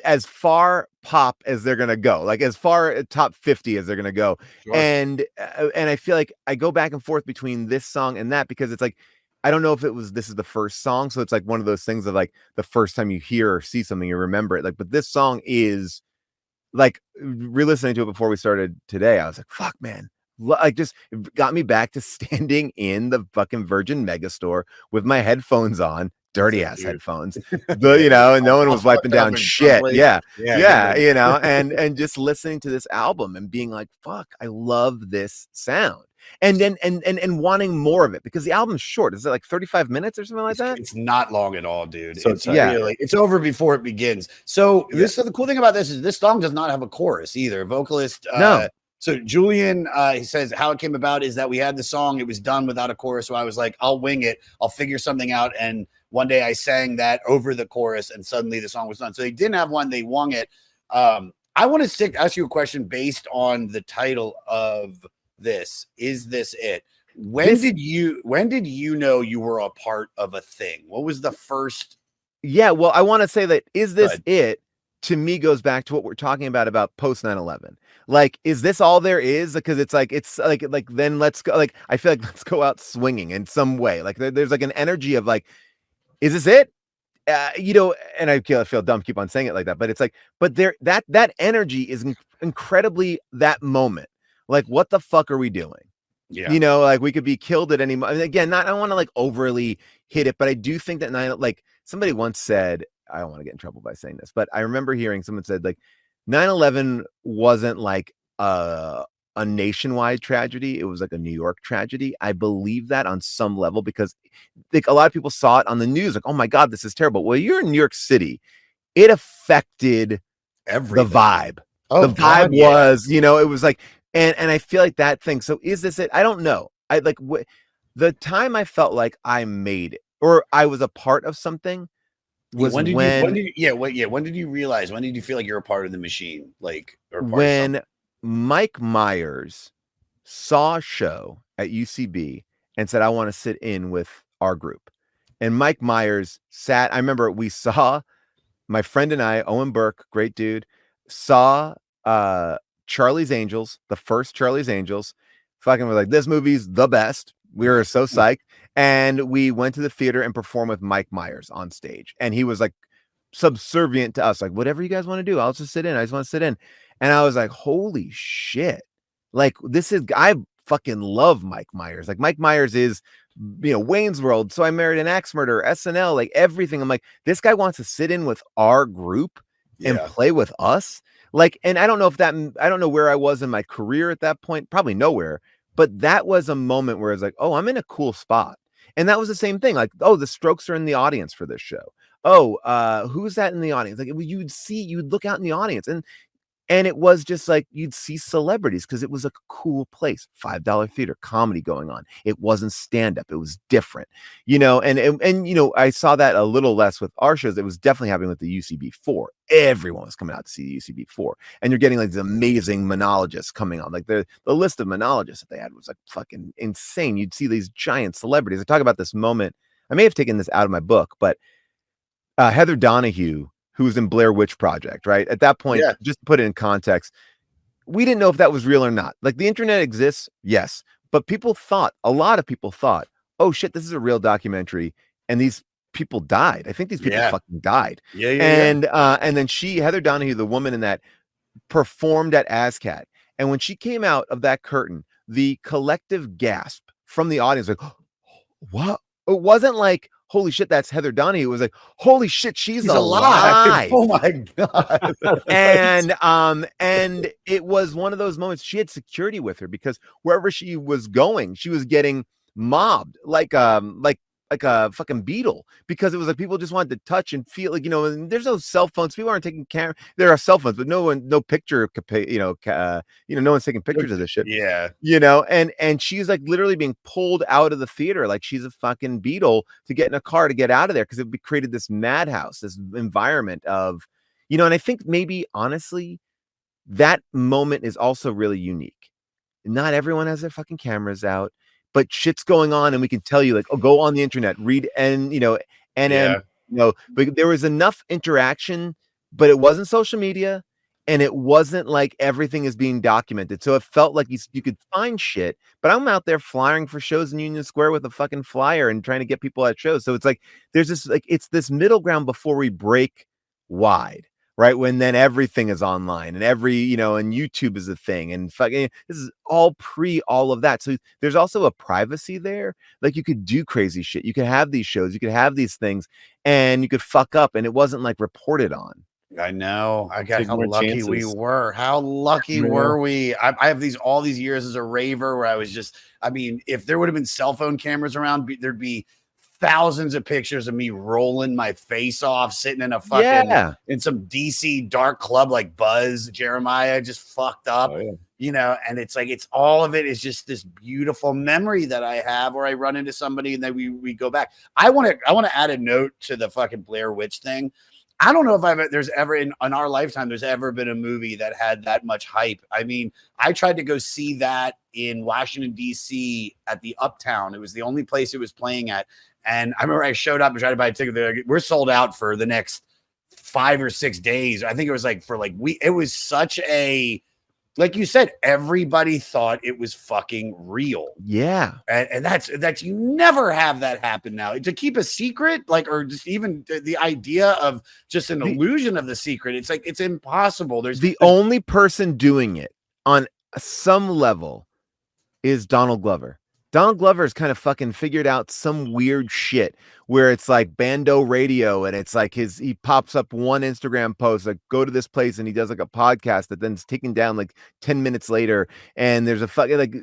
as far pop as they're gonna go, like as far top 50 as they're gonna go. Sure. And I feel like I go back and forth between this song and that because it's like, I don't know if this is the first song, so it's like one of those things of like the first time you hear or see something, you remember it. Like, but this song is like, re-listening to it before we started today, I was like, fuck, man. Like, just got me back to standing in the fucking Virgin Megastore with my headphones on, dirty ass headphones, and no one was wiping down shit. And just listening to this album and being like, fuck, I love this sound. And then and wanting more of it because the album's short. Is it like 35 minutes or something like that? It's not long at all, dude. So it's over before it begins. So the cool thing about this is this song does not have a chorus either. Vocalist no. So Julian, he says how it came about is that we had the song, it was done without a chorus. So I was like, I'll wing it. I'll figure something out. And one day I sang that over the chorus and suddenly the song was done. So they didn't have one, they wung it. I want to ask you a question based on the title of this? Is this it? When did you know you were a part of a thing? What was the first? Yeah, well, I want to say that is this it? To me, goes back to what we're talking about post 9/11. Like, is this all there is? Because it's like then let's go. Like, I feel like let's go out swinging in some way. Like, there's like an energy of like, is this it? And I feel dumb keep on saying it like that, but it's like, but there that energy is incredibly that moment. Like, what the fuck are we doing? Yeah. Like we could be killed at any moment. Again, I don't want to like overly hit it, but I do think that like somebody once said, I don't want to get in trouble by saying this, but I remember hearing someone said like 9/11 wasn't like a nationwide tragedy. It was like a New York tragedy. I believe that on some level because like a lot of people saw it on the news, like, oh my God, this is terrible. Well, you're in New York City. It affected Everything. The vibe. Oh, the vibe God, yeah. was, it was like, and I feel like that thing. So is this it? I don't know. I like the time I felt like I made it or I was a part of something was when did you realize? When did you feel like you're a part of the machine? Like, or part when Mike Meyers saw a show at UCB and said, I want to sit in with our group. And Mike Meyers sat, I remember we saw my friend and I, Owen Burke, great dude, saw Charlie's Angels, the first Charlie's Angels. Fucking was like, this movie's the best. We were so psyched. And we went to the theater and performed with Mike Meyers on stage. And he was like subservient to us, like, whatever you guys want to do, I'll just sit in. I just want to sit in. And I was like, holy shit. Like, I fucking love Mike Meyers. Like, Mike Meyers is, Wayne's World. So I Married an Axe Murderer, SNL, like everything. I'm like, this guy wants to sit in with our group and play with us. Like, and I don't know where I was in my career at that point, probably nowhere, but that was a moment where I was like, oh, I'm in a cool spot. And that was the same thing. Like, oh, the Strokes are in the audience for this show. Oh, who's that in the audience? Like, you'd look out in the audience and it was just like you'd see celebrities because it was a cool place, $5 theater comedy going on. It wasn't stand up. It was different, and I saw that a little less with our shows. It was definitely happening with the UCB4. Everyone was coming out to see the UCB4, and you're getting like these amazing monologists coming on. Like the list of monologists that they had was like fucking insane. You'd see these giant celebrities. I talk about this moment. I may have taken this out of my book, but Heather Donahue, who's in Blair Witch Project, right? At that point, just to put it in context, we didn't know if that was real or not. Like, the internet exists, yes, but a lot of people thought, oh shit, this is a real documentary, and these people died. I think these people fucking died. And then Heather Donahue, the woman in that, performed at ASCAT, and when she came out of that curtain, the collective gasp from the audience, like, what? It wasn't like, holy shit, that's Heather Donahue. It was like, holy shit, she's alive. Oh my God. And it was one of those moments. She had security with her because wherever she was going, she was getting mobbed like a fucking beetle, because it was like people just wanted to touch and feel, like, and there's no cell phones. People aren't taking camera. There are cell phones, but no picture, no one's taking pictures of this shit. Yeah. And she's like literally being pulled out of the theater like she's a fucking beetle to get in a car to get out of there, because it created this madhouse, this environment of, and I think maybe honestly that moment is also really unique. Not everyone has their fucking cameras out, but shit's going on, and we can tell you, like, oh, go on the internet, read, and but there was enough interaction, but it wasn't social media, and it wasn't like everything is being documented. So it felt like you could find shit, but I'm out there flying for shows in Union Square with a fucking flyer and trying to get people at shows. So it's like there's this, like, it's this middle ground before we break wide. Right, when then everything is online and and YouTube is a thing, and fucking this is all pre all of that. So there's also a privacy there. Like, you could do crazy shit. You could have these shows, you could have these things, and you could fuck up, and it wasn't like reported on. I know. I got how lucky we were. How lucky were we? I have all these years as a raver where I was just, if there would have been cell phone cameras around, there'd be thousands of pictures of me rolling my face off, sitting in a fucking in some DC dark club like Buzz Jeremiah, just fucked up, and it's like, it's all of it is just this beautiful memory that I have where I run into somebody and then we go back. I want to add a note to the fucking Blair Witch thing. I don't know if there's ever in our lifetime there's ever been a movie that had that much hype. I mean, I tried to go see that in Washington D.C. at the Uptown. It was the only place it was playing at, and I remember I showed up and tried to buy a ticket. They're like, we're sold out for the next 5 or 6 days. I think it was like for like it was such a, like you said, everybody thought it was fucking real. Yeah. And that's you never have that happen now. To keep a secret, like, or just even the idea of just an illusion of the secret, it's like it's impossible. There's only person doing it on some level is Donald Glover. Donald Glover's kind of fucking figured out some weird shit where it's like Bando Radio, and it's like he pops up one Instagram post, like go to this place, and he does like a podcast that then is taken down like 10 minutes later. And there's a fucking like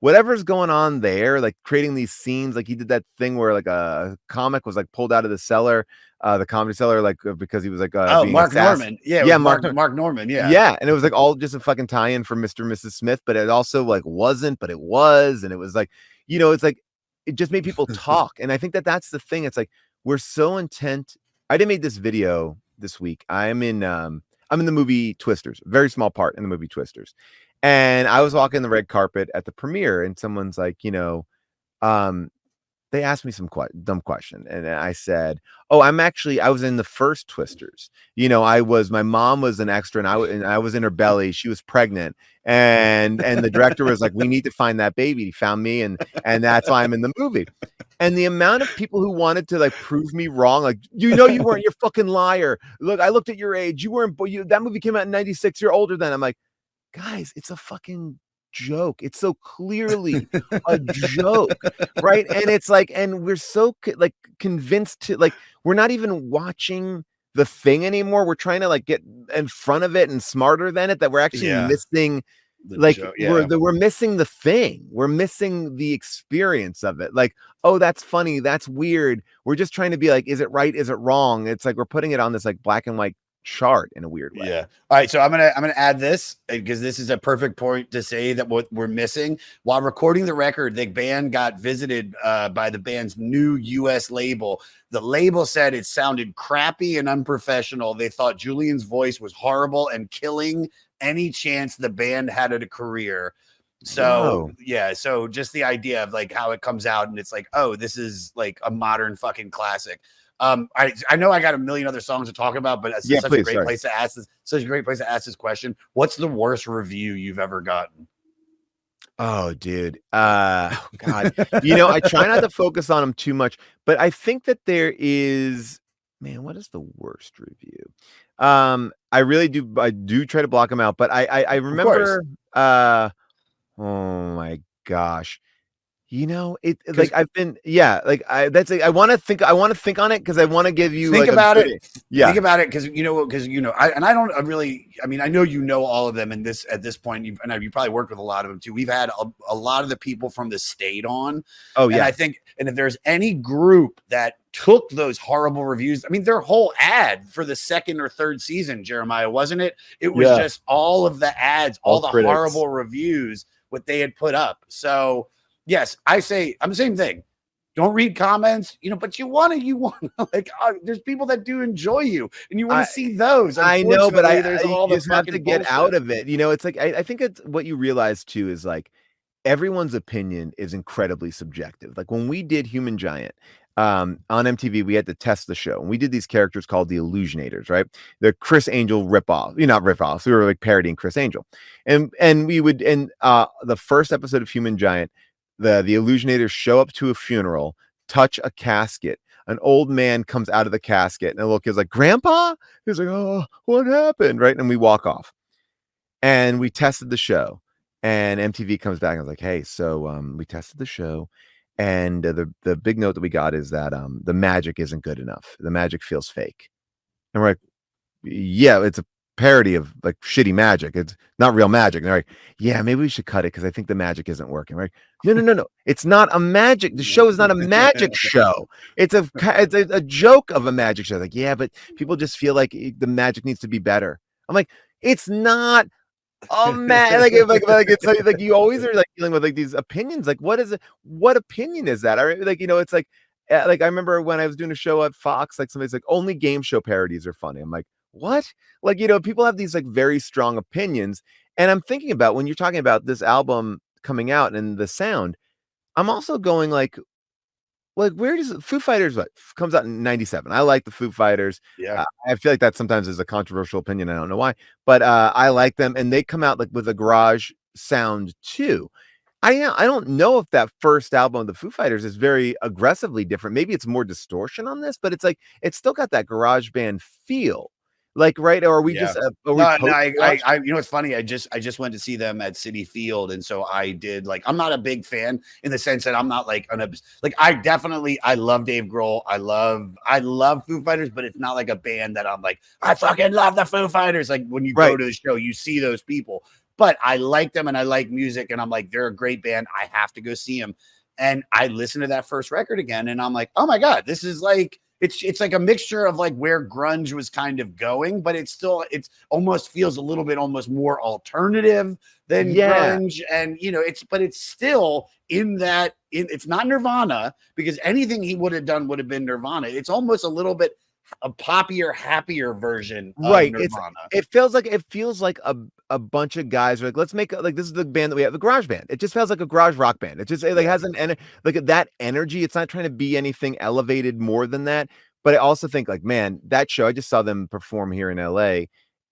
whatever's going on there, like creating these scenes. Like he did that thing where like a comic was like pulled out of the cellar, the comedy cellar, like because he was like being Mark Norman. Yeah, Mark Norman. Yeah, and it was like all just a fucking tie-in for Mr. and Mrs. Smith, but it also like wasn't, but it was, and it was like, you know, it's like it just made people talk. And I think that's the thing. It's like we're so intent. I did made this video this week. I'm in the movie Twisters, a very small part in the movie Twisters, and I was walking the red carpet at the premiere, and someone's like, you know, they asked me some dumb question, and I said, "Oh, I was in the first Twisters. You know, my mom was an extra, and I was in her belly. She was pregnant, and the director was like, we need to find that baby. He found me, and that's why I'm in the movie." And the amount of people who wanted to like prove me wrong, like, you know, you weren't, you're fucking liar. Look, I looked at your age. You weren't. That movie came out in '96. You're older than. I'm like, guys, it's a fucking joke. It's so clearly a joke, right? And it's like, and we're so like convinced to, like, we're not even watching the thing anymore. We're trying to like get in front of it and smarter than it, that we're actually missing we're missing the thing. We're missing the experience of it. Like, oh, that's funny, that's weird. We're just trying to be like, is it right, is it wrong? It's like we're putting it on this like black and white chart in a weird way. Yeah. All right. So I'm gonna add this because this is a perfect point to say that what we're missing. While recording the record, the band got visited by the band's new US label. The label said it sounded crappy and unprofessional. They thought Julian's voice was horrible and killing any chance the band had a career. So yeah, so just the idea of like how it comes out and it's like, oh, this is like a modern fucking classic. I know I got a million other songs to talk about, but it's such a great place to ask this question. What's the worst review you've ever gotten? Oh, dude. God. You know, I try not to focus on them too much, but I think that there is, man, what is the worst review? I really do. I do try to block them out, but I remember, oh my gosh. You know, it like I've been, like I want to think on it because I want to give you think like about it. Yeah, think about it because I don't really. I mean, I know all of them, and at this point, you probably worked with a lot of them too. We've had a lot of the people from the state on. Oh yeah, and I think, and if there's any group that took those horrible reviews, I mean, their whole ad for the second or third season, Jeremiah, wasn't it? It was just all of the ads, all the critics. Horrible reviews, what they had put up. So. Yes, I'm the same thing. Don't read comments, but you want like, there's people that do enjoy you and you want to see those. I know, but you just have to get out of it. It's like, I think it's what you realize too, is like everyone's opinion is incredibly subjective. Like when we did Human Giant, on MTV, we had to test the show and we did these characters called the Illusionators, right? The Chris Angel ripoff, not ripoffs. We were like parodying Chris Angel. And we would, the first episode of Human Giant, the Illusionators show up to a funeral, touch a casket. An old man comes out of the casket, and the little kid's like, "Grandpa?" He's like, "Oh, what happened?" Right? And we walk off. And we tested the show, and MTV comes back and was like, "Hey, so we tested the show, and the big note that we got is that the magic isn't good enough. The magic feels fake." And we're like, "Yeah, it's a parody of like shitty magic. It's not real magic." And they're like, "Yeah, maybe we should cut it because I think the magic isn't working." Right? No. It's not a magic. The show is not a magic show. It's a joke of a magic show. Like, yeah, but people just feel like the magic needs to be better. I'm like, it's not a magic. like it's like you always are like dealing with like these opinions. Like, what is it? What opinion is that? All right, like it's like like I remember when I was doing a show at Fox, like somebody's like, only game show parodies are funny. I'm like, what? Like, people have these like very strong opinions. And I'm thinking about when you're talking about this album coming out and the sound, I'm also going like where does Foo Fighters comes out in 97. I like the Foo Fighters. Yeah. I feel like that sometimes is a controversial opinion. I don't know why, but I like them, and they come out like with a garage sound too. I don't know if that first album of the Foo Fighters is very aggressively different. Maybe it's more distortion on this, but it's like it's still got that garage band feel. Like, right? Or are we Yeah. just are we No, post you know, it's funny. I just went to see them at Citi Field. And so I did like, I'm not a big fan in the sense that I'm not like, I love Dave Grohl. I love Foo Fighters, but it's not like a band that I'm like, I fucking love the Foo Fighters. Like when you go to the show, you see those people, but I like them and I like music. And I'm like, they're a great band. I have to go see them. And I listened to that first record again. And I'm like, oh my God, this is like, it's like a mixture of like where grunge was kind of going, but it's almost feels a little bit almost more alternative than grunge. And it's still it's not Nirvana, because anything he would have done would have been Nirvana. It's almost a little bit a poppier, happier version of Nirvana. It feels like a bunch of guys are like, let's make like this is the band that we have, the garage band. It just feels like a garage rock band. It just like has like that energy. It's not trying to be anything elevated more than that. But I also think like, man, that show, I just saw them perform here in LA,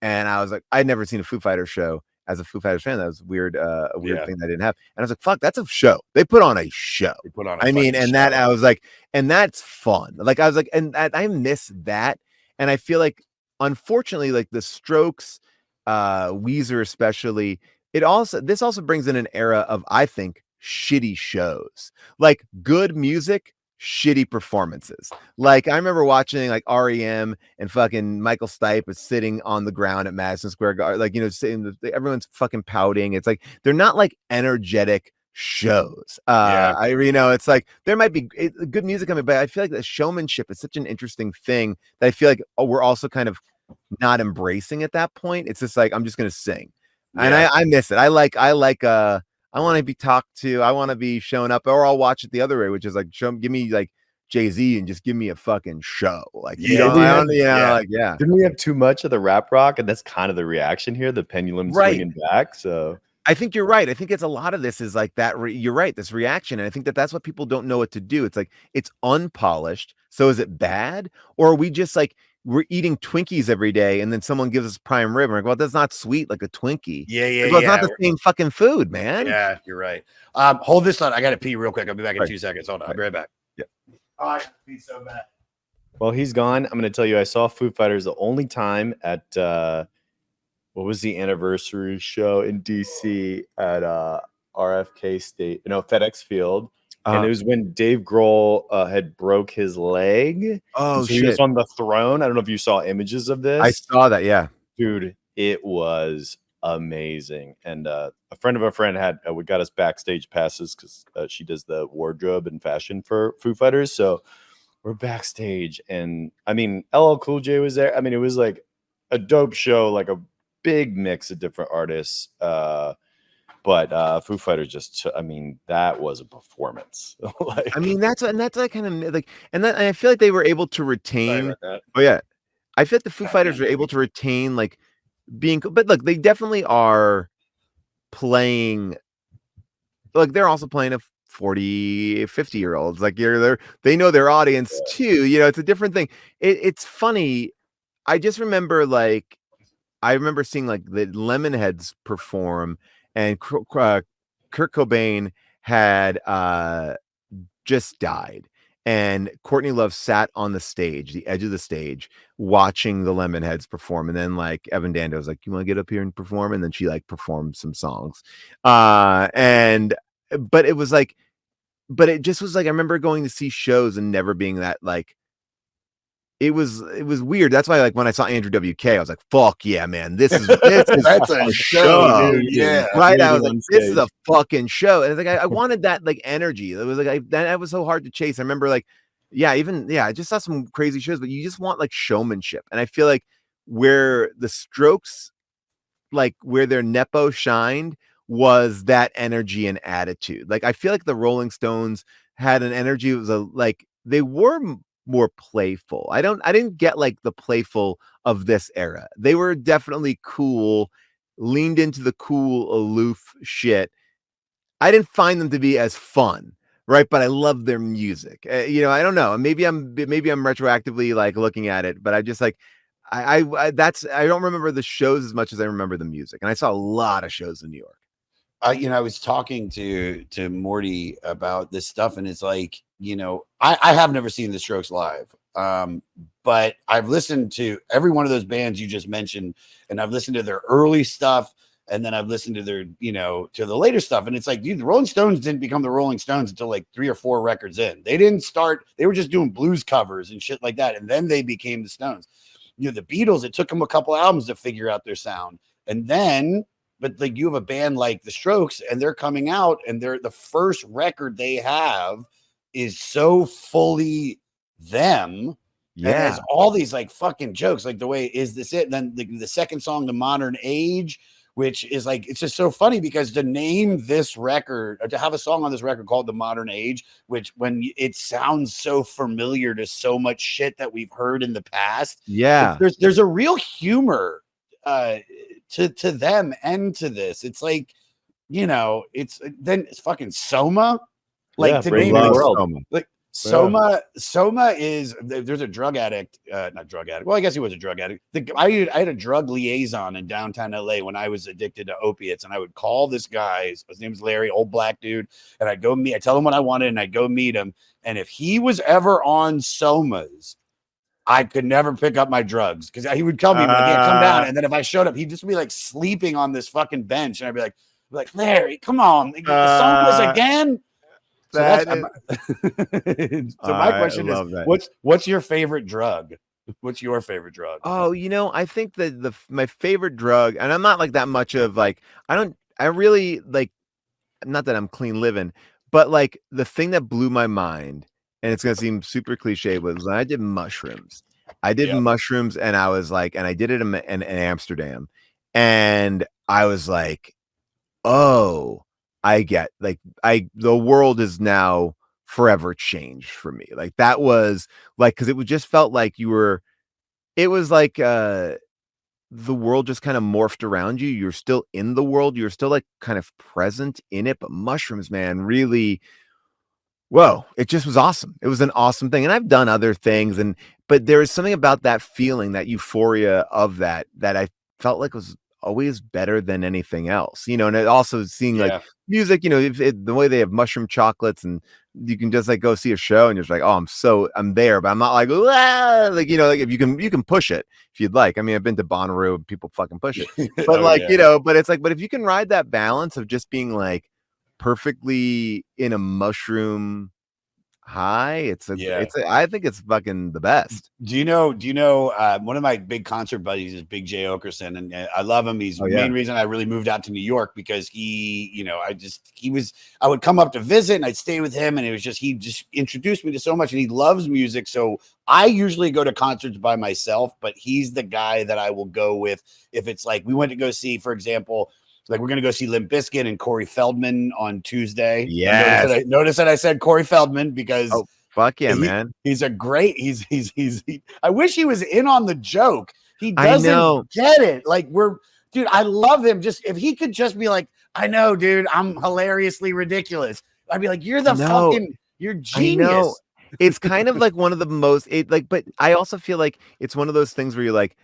and I was like, I'd never seen a Foo Fighters show. As a Foo Fighters fan, that was weird, a weird thing that I didn't have. And I was like, fuck, that's a show. They put on a show. That I was like, and that's fun. Like I was like, and I miss that. And I feel like, unfortunately, like the Strokes, Weezer especially, this also brings in an era of, I think, shitty shows. Like good music, shitty performances. Like I remember watching like REM and fucking Michael Stipe is sitting on the ground at Madison Square Garden, like everyone's fucking pouting. It's like they're not like energetic shows. It's like there might be good music coming, but I feel like the showmanship is such an interesting thing that I feel like we're also kind of not embracing at that point. It's just like I'm just gonna sing, and I miss it. I want to be talked to. I want to be shown up, or I'll watch it the other way, which is like, give me like Jay-Z and just give me a fucking show. Like, Didn't we have too much of the rap rock? And that's kind of the reaction here. The pendulum swinging back. So I think you're right. I think it's a lot of this is like that. You're right. This reaction. And I think that's what people don't know what to do. It's like, it's unpolished. So is it bad? Or are we just like, we're eating Twinkies every day, and then someone gives us prime rib. I'm like, well, that's not sweet like a Twinkie. It's not the same fucking food, man. Yeah, you're right. Hold this thought. I got to pee real quick. I'll be back in 2 seconds. Hold on. I'll be right back. Yeah. Oh, I pee so bad. Well, he's gone. I'm going to tell you, I saw Foo Fighters the only time at what was the anniversary show in DC at RFK State, FedEx Field. And it was when Dave Grohl had broke his leg. Oh, shit. He was on the throne. I don't know if you saw images of this. I saw that, yeah. Dude, it was amazing. And a friend of a friend we got us backstage passes because she does the wardrobe and fashion for Foo Fighters. So we're backstage. And, I mean, LL Cool J was there. I mean, it was like a dope show, like a big mix of different artists. But Foo Fighters that was a performance. That's like kind of like, and I feel like they were able to retain. Oh yeah, I feel like the Foo Fighters were able to retain like being, but look, they definitely are playing. Like they're also playing a 40, 50-year-olds. Like they know their audience too. It's a different thing. It's funny. I just remember seeing like the Lemonheads perform. And Kurt Cobain had just died, and Courtney Love sat on the stage, the edge of the stage, watching the Lemonheads perform. And then like Evan Dando was like, "You want to get up here and perform?" And then she like performed some songs. But it was like, but it just was like I remember going to see shows and never being that like. It was weird. That's why, like, when I saw Andrew WK, I was like, "Fuck yeah, man! This is that's a show, dude. Yeah, right." I was like, "This is a fucking show," and it's like I wanted that like energy. It was like that was so hard to chase. I remember like, I just saw some crazy shows, but you just want like showmanship, and I feel like where the Strokes, like where their nepo shined, was that energy and attitude. Like I feel like the Rolling Stones had an energy. It was they were more playful. I didn't get like the playful of this era. They were definitely cool, leaned into the cool, aloof shit. I didn't find them to be as fun, right? But I love their music. I don't know. Maybe I'm retroactively like looking at it, but I just like I don't remember the shows as much as I remember the music, and I saw a lot of shows in New York. I was talking to Morty about this stuff, and it's like, I have never seen the Strokes live, but I've listened to every one of those bands you just mentioned, and I've listened to their early stuff, and then I've listened to their, to the later stuff, and it's like, dude, the Rolling Stones didn't become the Rolling Stones until like 3 or 4 records in. They didn't start; they were just doing blues covers and shit like that, and then they became the Stones. The Beatles, it took them a couple albums to figure out their sound, and then. But like you have a band like the Strokes, and they're coming out, and the first record they have is so fully them. Yeah, and has all these like fucking jokes, like the way is this it? And then the second song, The Modern Age, which is like, it's just so funny because to name this record, or to have a song on this record called The Modern Age, which when it sounds so familiar to so much shit that we've heard in the past. Yeah, there's a real humor to them and to this. It's like, it's fucking Soma, like to name it, Soma. like Soma is, there's a drug addict, not drug addict. Well, I guess he was a drug addict. I had a drug liaison in downtown LA when I was addicted to opiates, and I would call this guy. His name was Larry, old black dude, and I tell him what I wanted, and I'd go meet him. And if he was ever on Soma's, I could never pick up my drugs because he would tell me, like, yeah, come down. And then if I showed up, he'd just be like sleeping on this fucking bench. And I'd be like, Larry, come on. The song was again. So my question is, what's your favorite drug? What's your favorite drug? Oh, I think that my favorite drug, and I'm not like that much of like, I really like, not that I'm clean living, but like the thing that blew my mind, and it's going to seem super cliche, was when I did mushrooms. I did mushrooms, and I was like, and I did it in Amsterdam, and I was like, oh, I get, like, the world is now forever changed for me. Like, that was like, because it just felt like it was like the world just kind of morphed around you. You're still in the world, you're still like kind of present in it, but mushrooms, man, really, whoa, it just was awesome. It was an awesome thing. And I've done other things, but there was something about that feeling, that euphoria of that I felt like was always better than anything else, and it also seeing like music, the way they have mushroom chocolates, and you can just like go see a show and you're just like, oh, I'm there, but I'm not like, like, like if you can push it if you'd like. I mean, I've been to Bonnaroo, people fucking push it, but but it's like, but if you can ride that balance of just being like perfectly in a mushroom high, I think it's fucking the best. Do you know one of my big concert buddies is Big J Okerson, and I love him. He's the main reason I really moved out to New York, because I would come up to visit and I'd stay with him, and he just introduced me to so much, and he loves music. So I usually go to concerts by myself, but he's the guy that I will go with if it's like we went to go see, for example, like we're going to go see Limp Bizkit and Corey Feldman on Tuesday. Yeah. Notice that I said Corey Feldman because fuck yeah, man. He's a great, I wish he was in on the joke. He doesn't get it. Like dude, I love him. Just if he could just be like, I know, dude, I'm hilariously ridiculous. I'd be like, you're genius. It's kind of like one of the most but I also feel like it's one of those things where you're like,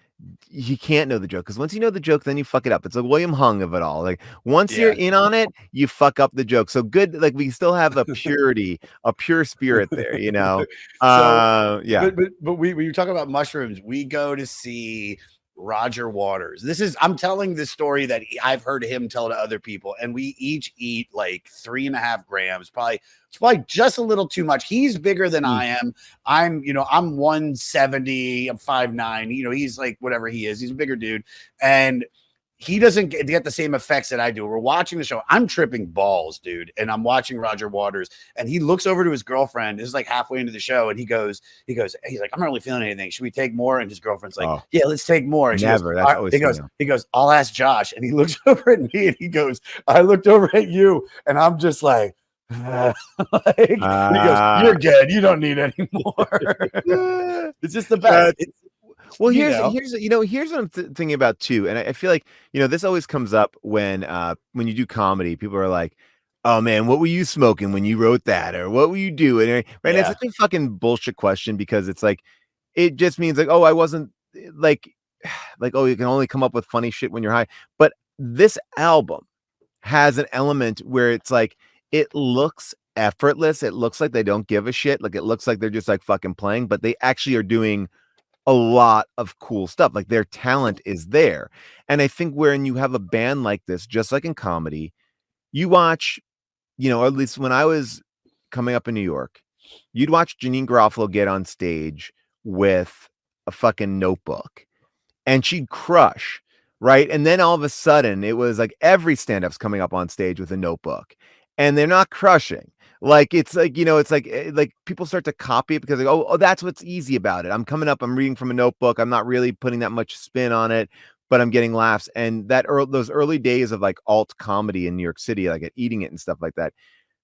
you can't know the joke, because once you know the joke, then you fuck it up. It's a William Hung of it all. Like once you're in on it, you fuck up the joke. So good, like we still have a pure spirit there, But when you talk about mushrooms, we go to see Roger Waters. I'm telling this story that I've heard him tell to other people, and we each eat like 3.5 grams. It's probably just a little too much. He's bigger than I am. I'm 170. I'm 5'9". He's like whatever he is. He's a bigger dude, and he doesn't get the same effects that I do. We're watching the show. I'm tripping balls, dude. And I'm watching Roger Waters, and he looks over to his girlfriend. This is like halfway into the show. And he's like, I'm not really feeling anything. Should we take more? And his girlfriend's like, yeah, let's take more. And he goes, I'll ask Josh. And he looks over at me and he goes, I looked over at you. And I'm just like, Like, and he goes, "You're good. You don't need any more." It's just the best. Well, You here's know. here's what I'm thinking about too, and I feel like this always comes up when you do comedy. People are like, "Oh man, what were you smoking when you wrote that?" Or "What were you doing?" Right? And it's Yeah. like a fucking bullshit question because it's like it just means like, "Oh, I wasn't like like oh, you can only come up with funny shit when you're high." But this album has an element where it's like it looks effortless. It looks like they don't give a shit. Like it looks like they're just like fucking playing, but they actually are doing a lot of cool stuff. Like their talent is there. And I think when you have a band like this, just like in comedy, you watch, or at least when I was coming up in New York, you'd watch Janine Garofalo get on stage with a fucking notebook and she'd crush, right? And then all of a sudden, it was like every stand-up's coming up on stage with a notebook, and they're not crushing. Like it's like it's like people start to copy it because like oh that's what's easy about it. I'm coming up, I'm reading from a notebook. I'm not really putting that much spin on it, but I'm getting laughs. And those early days of like alt comedy in New York City, like at Eating It and stuff like that,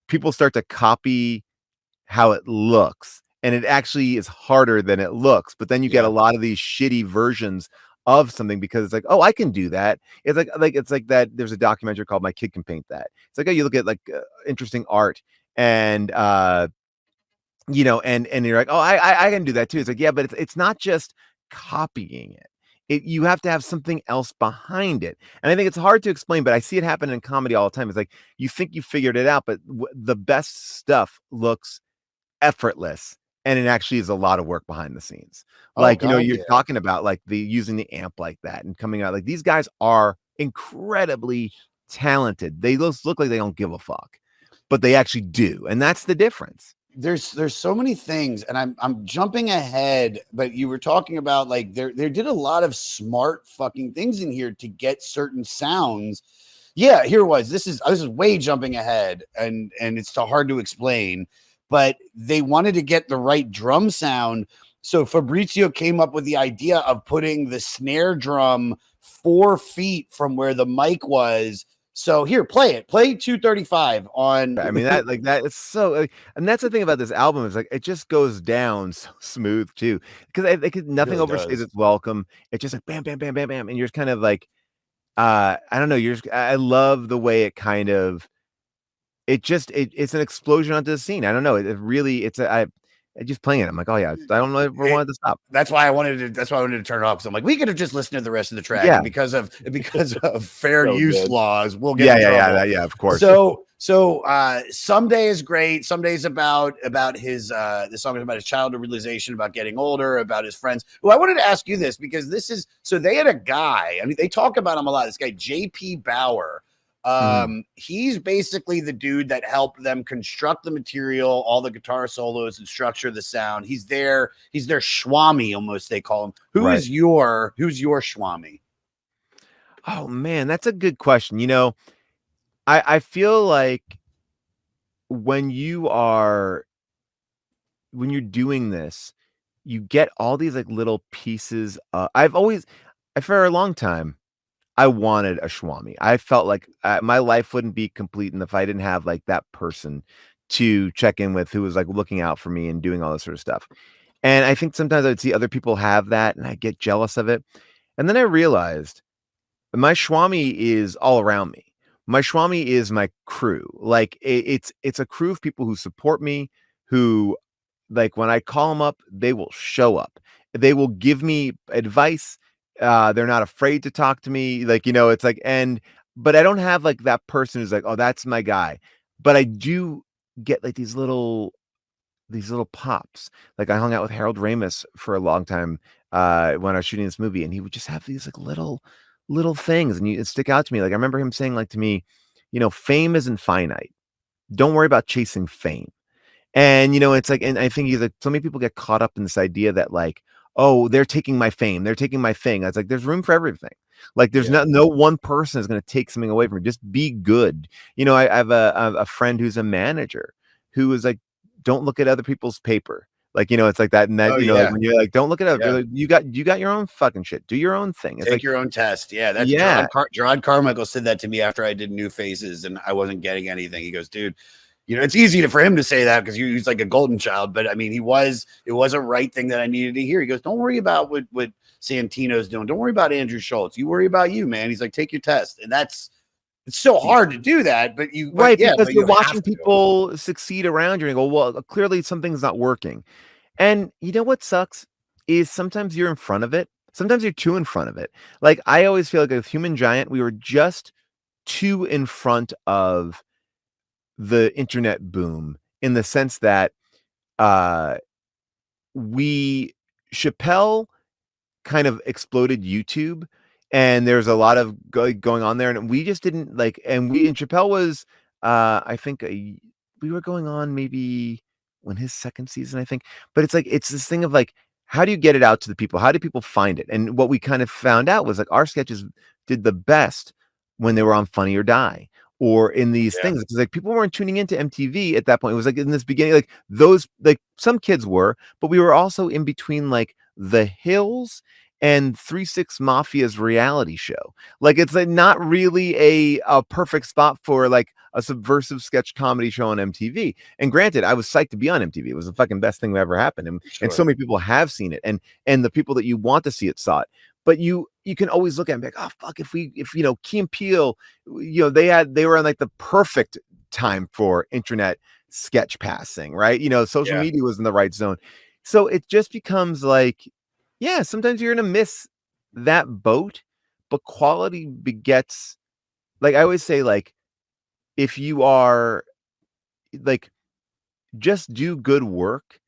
people start to copy how it looks, and it actually is harder than it looks. But then you get a Yeah. lot of these shitty versions of something because it's like, oh, I can do that. It's like that. There's a documentary called My Kid Can Paint That. It's like, oh, you look at like interesting art and and you're like, oh, I can do that too. It's like, yeah, but it's not just copying it. You have to have something else behind it. And I think it's hard to explain, but I see it happen in comedy all the time. It's like you think you figured it out, but the best stuff looks effortless, and it actually is a lot of work behind the scenes. Oh Like, God, you're yeah. talking about like the using the amp like that and coming out like these guys are incredibly talented. They look like they don't give a fuck, but they actually do. And that's the difference. There's so many things, and I'm jumping ahead, but you were talking about like there did a lot of smart fucking things in here to get certain sounds. Yeah, here it was. This is way jumping ahead, and it's so hard to explain, but they wanted to get the right drum sound. So Fabrizio came up with the idea of putting the snare drum 4 feet from where the mic was. So here, play 235 on. I mean, that like that is so and that's the thing about this album is like it just goes down so smooth too. Because nothing Really overstays does. its welcome. It's just like bam, bam, bam, bam, bam. And you're just kind of like I don't know, I love the way it kind of it's an explosion onto the scene. I don't know. It really I just playing it. I'm like, oh yeah, I don't ever wanted to stop. That's why I wanted to turn it off. So I'm like, we could have just listened to the rest of the track. Yeah. And because of fair So use good. laws, we'll get in trouble. Yeah, of course. So Someday is great. Someday's about his the song is about his childhood realization, about getting older, about his friends. Well, I wanted to ask you this because this is so they had a guy, I mean, they talk about him a lot. This guy, JP Bauer. He's basically the dude that helped them construct the material, all the guitar solos and structure the sound. He's their Swami, almost they call him. Who's your Swami? Oh man, that's a good question. I feel like when you're doing this, you get all these like little pieces. For a long time, I wanted a Swami. I felt like my life wouldn't be complete if I didn't have like that person to check in with who was like looking out for me and doing all this sort of stuff. And I think sometimes I would see other people have that and I get jealous of it. And then I realized my Swami is all around me. My Swami is my crew. Like it's a crew of people who support me, who like when I call them up, they will show up. They will give me advice. They're not afraid to talk to me. Like, it's like, but I don't have like that person who's like, oh, that's my guy. But I do get like these little pops. Like I hung out with Harold Ramis for a long time when I was shooting this movie, and he would just have these like little things, and it stick out to me. Like I remember him saying like to me, fame isn't finite. Don't worry about chasing fame. And it's like, and I think he's like, so many people get caught up in this idea that like, oh, they're taking my fame, they're taking my thing. It's like there's room for everything. Like there's no one person is going to take something away from you. Just be good. I have a friend who's a manager who is like, don't look at other people's paper. Like, it's like that. And that, like when you're like, don't look at it. Like, you got your own fucking shit. Do your own thing. It's Take like your own test. Yeah. That's yeah. Gerard Carmichael said that to me after I did New Faces and I wasn't getting anything. He goes, dude, you know, it's easy for him to say that because he's like a golden child. But I mean, it was a right thing that I needed to hear. He goes, don't worry about what Santino's doing. Don't worry about Andrew Schultz. You worry about you, man. He's like, take your test. And it's so hard to do that, but because you're you watching have to. people succeed around you and you go, well, clearly something's not working. And you know what sucks is sometimes you're in front of it. Sometimes you're too in front of it. Like I always feel like with Human Giant, we were just too in front of the internet boom in the sense that uh we Chappelle kind of exploded YouTube and there's a lot of going on there and we just didn't like and Chappelle was I think we were going on maybe when his second season I think, but it's like it's this thing of like how do you get it out to the people, how do people find it? And what we kind of found out was like our sketches did the best when they were on Funny or Die or in these things because like people weren't tuning into MTV at that point. It was like in this beginning like those like some kids were, but we were also in between like The Hills and 3-6 Mafia's reality show. Like it's like not really a perfect spot for like a subversive sketch comedy show on MTV. And granted, I was psyched to be on MTV. It was the fucking best thing that ever happened. And so many people have seen it and the people that you want to see it saw it. But you can always look at it and be like, oh fuck, if you know, Key and Peele, you know, they were on like the perfect time for internet sketch passing, right? You know, social media was in the right zone. So it just becomes like, yeah, sometimes you're gonna miss that boat, but quality begets like I always say, like, if you are like just do good work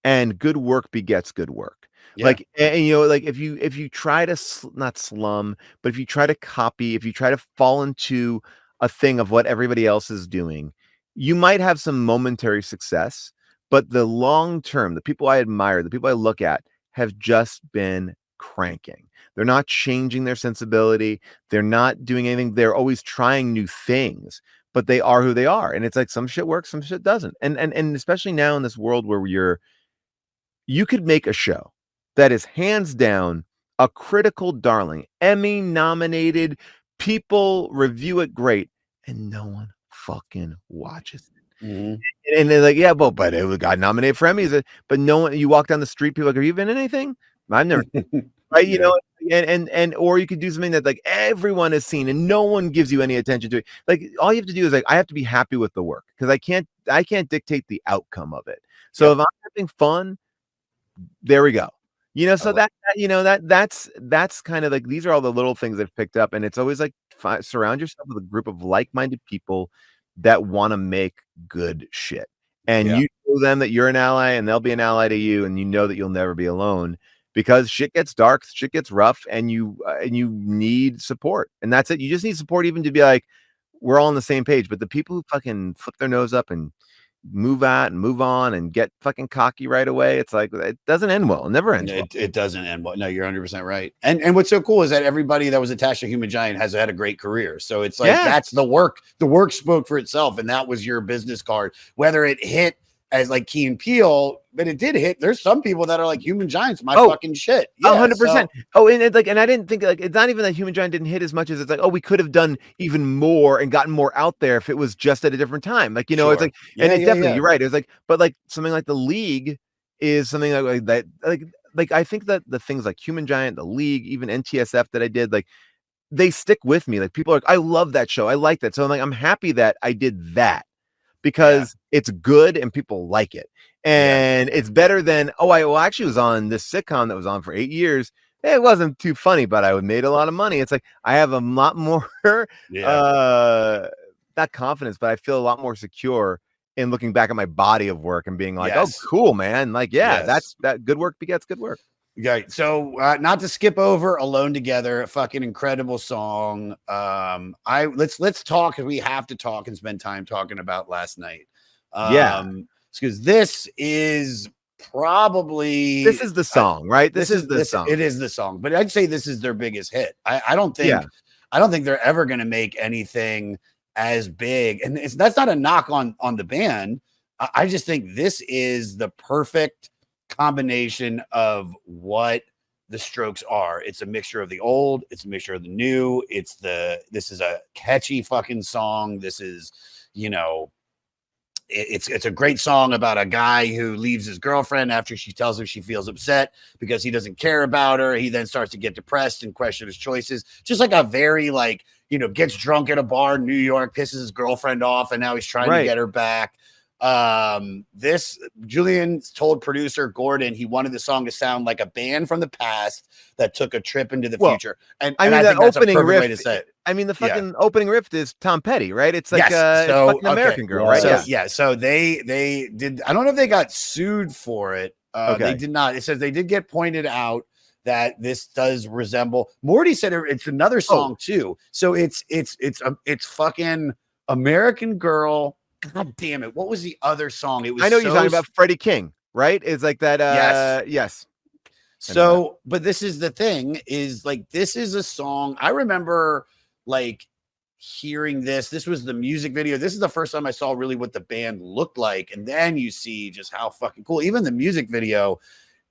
and good work begets good work. Like, and you know, like if you try to not slum, but if you try to copy, if you try to fall into a thing of what everybody else is doing, you might have some momentary success, but the long term, the people I admire, the people I look at have just been cranking. They're not changing their sensibility. They're not doing anything. They're always trying new things, but they are who they are. And it's like some shit works, some shit doesn't. And especially now in this world where you could make a show that is hands down a critical darling, Emmy nominated, people review it great, and no one fucking watches it. And they're like, yeah, but it got nominated for Emmys, but no one. You walk down the street, people are like, have you been in anything? I've never, right? You know, and or you could do something that like everyone has seen and no one gives you any attention to it. Like all you have to do is like I have to be happy with the work because I can't dictate the outcome of it. So if I'm having fun, there we go. You know, so that's kind of like these are all the little things I've picked up, and it's always like surround yourself with a group of like-minded people that want to make good shit, and you show them that you're an ally, and they'll be an ally to you, and you know that you'll never be alone because shit gets dark, shit gets rough, and you need support, and that's it. You just need support, even to be like we're all on the same page. But the people who fucking flip their nose up and move out and move on and get fucking cocky right away. It's like it doesn't end well. It never ends well. It doesn't end well. No, you're 100% right. And what's so cool is that everybody that was attached to Human Giant has had a great career. So it's like that's the work. The work spoke for itself, and that was your business card. Whether it hit as like Key and Peele, but it did hit. There's some people that are like Human Giant's my fucking shit. 100%. Oh, and it's like, and I didn't think like it's not even that Human Giant didn't hit as much as it's like, oh, we could have done even more and gotten more out there if it was just at a different time. Like, you know, it's like, and it definitely, you're right. It was like, but like something like The League is something like that. Like I think that the things like Human Giant, The League, even NTSF that I did, like they stick with me. Like people are like, I love that show. I like that. So I'm like, I'm happy that I did that because it's good and people like it. And it's better than, I actually was on this sitcom that was on for 8 years. It wasn't too funny, but I made a lot of money. It's like, I have a lot more, not confidence, but I feel a lot more secure in looking back at my body of work and being like, oh, cool, man. Like, that's that good work begets good work. Okay, so not to skip over Alone Together, a fucking incredible song. Let's talk, because we have to talk and spend time talking about Last Night. Because this is probably the song, right? This is the song. It is the song, but I'd say this is their biggest hit. I don't think they're ever going to make anything as big, and that's not a knock on the band. I just think this is the perfect combination of what the Strokes are. It's a mixture of the old, it's a mixture of the new. This is a catchy fucking song. This is, you know, it's a great song about a guy who leaves his girlfriend after she tells him she feels upset because he doesn't care about her. He then starts to get depressed and question his choices. Just like a very like, you know, gets drunk at a bar in New York, pisses his girlfriend off, and now he's trying to get her back. This Julian told producer Gordon he wanted the song to sound like a band from the past that took a trip into the future. And I think that's a perfect way to say it. I mean, the fucking opening riff is Tom Petty, right? It's like so, it's fucking American Girl, right? So they did. I don't know if they got sued for it. They did not. It says they did get pointed out that this does resemble. Morty said it's another song too. So it's fucking American Girl. God damn it! What was the other song? It was. I know you're talking about Freddie King, right? It's like that. Yes. So, but this is the thing: is like this is a song I remember, like hearing this. This was the music video. This is the first time I saw really what the band looked like, and then you see just how fucking cool. Even the music video,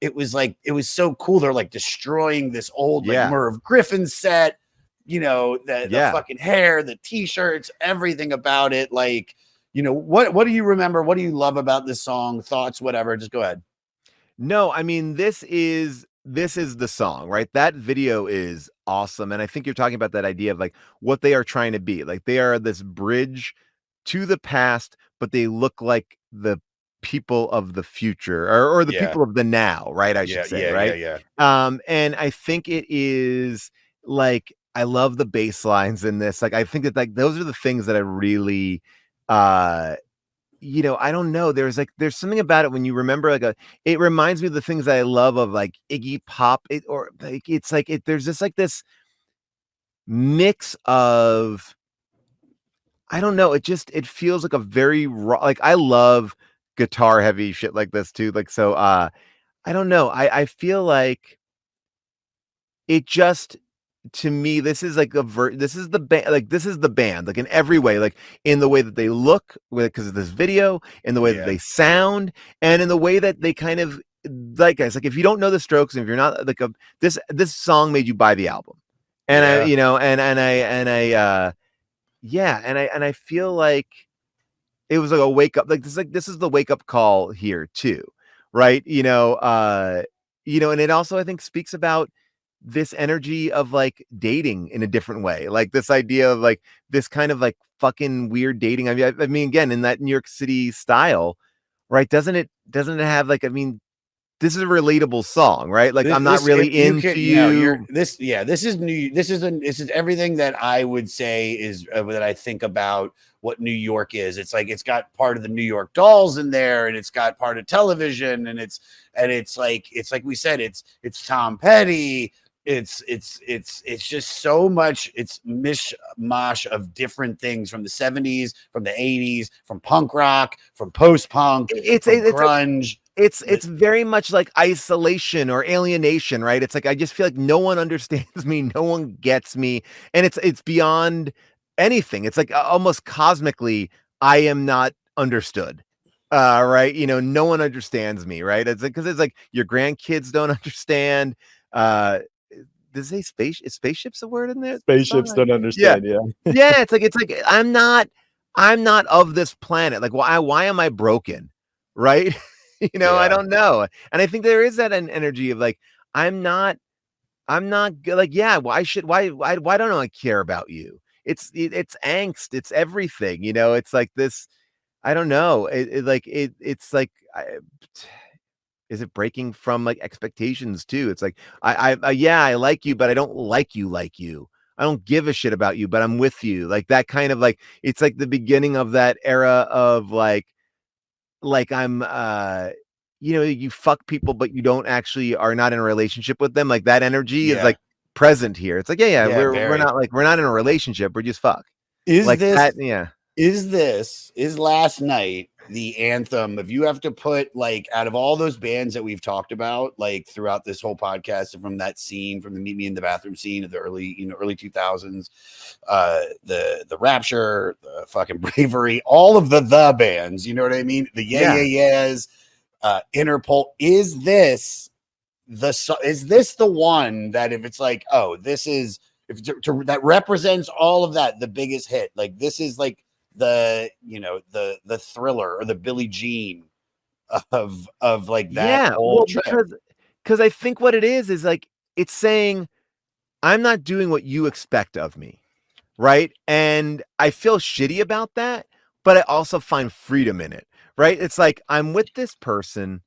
it was like it was so cool. They're like destroying this old like Merv Griffin set. You know the fucking hair, the t-shirts, everything about it, like. You know, what do you remember? What do you love about this song? Thoughts, whatever. Just go ahead. No, I mean, this is the song, right? That video is awesome. And I think you're talking about that idea of like what they are trying to be. Like they are this bridge to the past, but they look like the people of the future or the people of the now, right? I should say, right? And I think it is like, I love the bass lines in this. Like, I think that like those are the things that I really you know, I don't know. There's something about it when you remember it reminds me of the things that I love of like Iggy Pop. There's just like this mix of, I don't know. It feels like a very raw, like I love guitar heavy shit like this too. Like, so, I don't know. I feel like it just, to me, this is like this is the band, like this is the band, like in every way, like in the way that they look, because of this video, in the way that they sound, and in the way that they kind of like, guys, like if you don't know the Strokes, and if you're not like this song made you buy the album, and I, you know, and I feel like it was like a wake up, like this is the wake up call here too, right? You know, and it also I think speaks about this energy of like dating in a different way, like this idea of like this kind of like fucking weird dating. I mean, again, in that New York City style, right? Doesn't it have like, I mean, this is a relatable song, right? Like I'm not really into you. This is everything that I would say is that I think about what New York is. It's like it's got part of the New York Dolls in there, and it's got part of television, and it's like we said, it's Tom Petty. It's just so much. It's mishmash of different things from the 70s, from the 80s, from punk rock, from post-punk, it's grunge. It's very much like isolation or alienation, right? It's like I just feel like no one understands me, no one gets me, and it's beyond anything. It's like almost cosmically, I am not understood. Right? You know, no one understands me, right? It's like, because it's like your grandkids don't understand. Does it say spaceships a word in there? Spaceships don't understand. Yeah. It's like I'm not of this planet. Like, why am I broken? Right? You know, I don't know. And I think there is that an energy of like, I'm not like, why don't I care about you? It's angst. It's everything, you know, it's like this, I don't know. It's like, is it breaking from like expectations too? It's like, I like you, but I don't like you. I don't give a shit about you, but I'm with you. Like that kind of like, it's like the beginning of that era of like I'm, you know, you fuck people, but you don't actually are not in a relationship with them. Like that energy is like present here. It's like, we're not in a relationship. We're just fuck. Is like this, that, is Last Night the anthem? If you have to put like out of all those bands that we've talked about like throughout this whole podcast, and from that scene, from the Meet Me in the Bathroom scene of the early 2000s, the Rapture, the fucking Bravery, all of the bands, you know what I mean? The Yeahs, Interpol. Is this the one that if it's like, oh, this is that represents all of that, the biggest hit, like this is like the Thriller or the Billie Jean of like that Yeah, whole well, trip. because I think what it is like it's saying I'm not doing what you expect of me, right? And I feel shitty about that, but I also find freedom in it, right? It's like I'm with this person.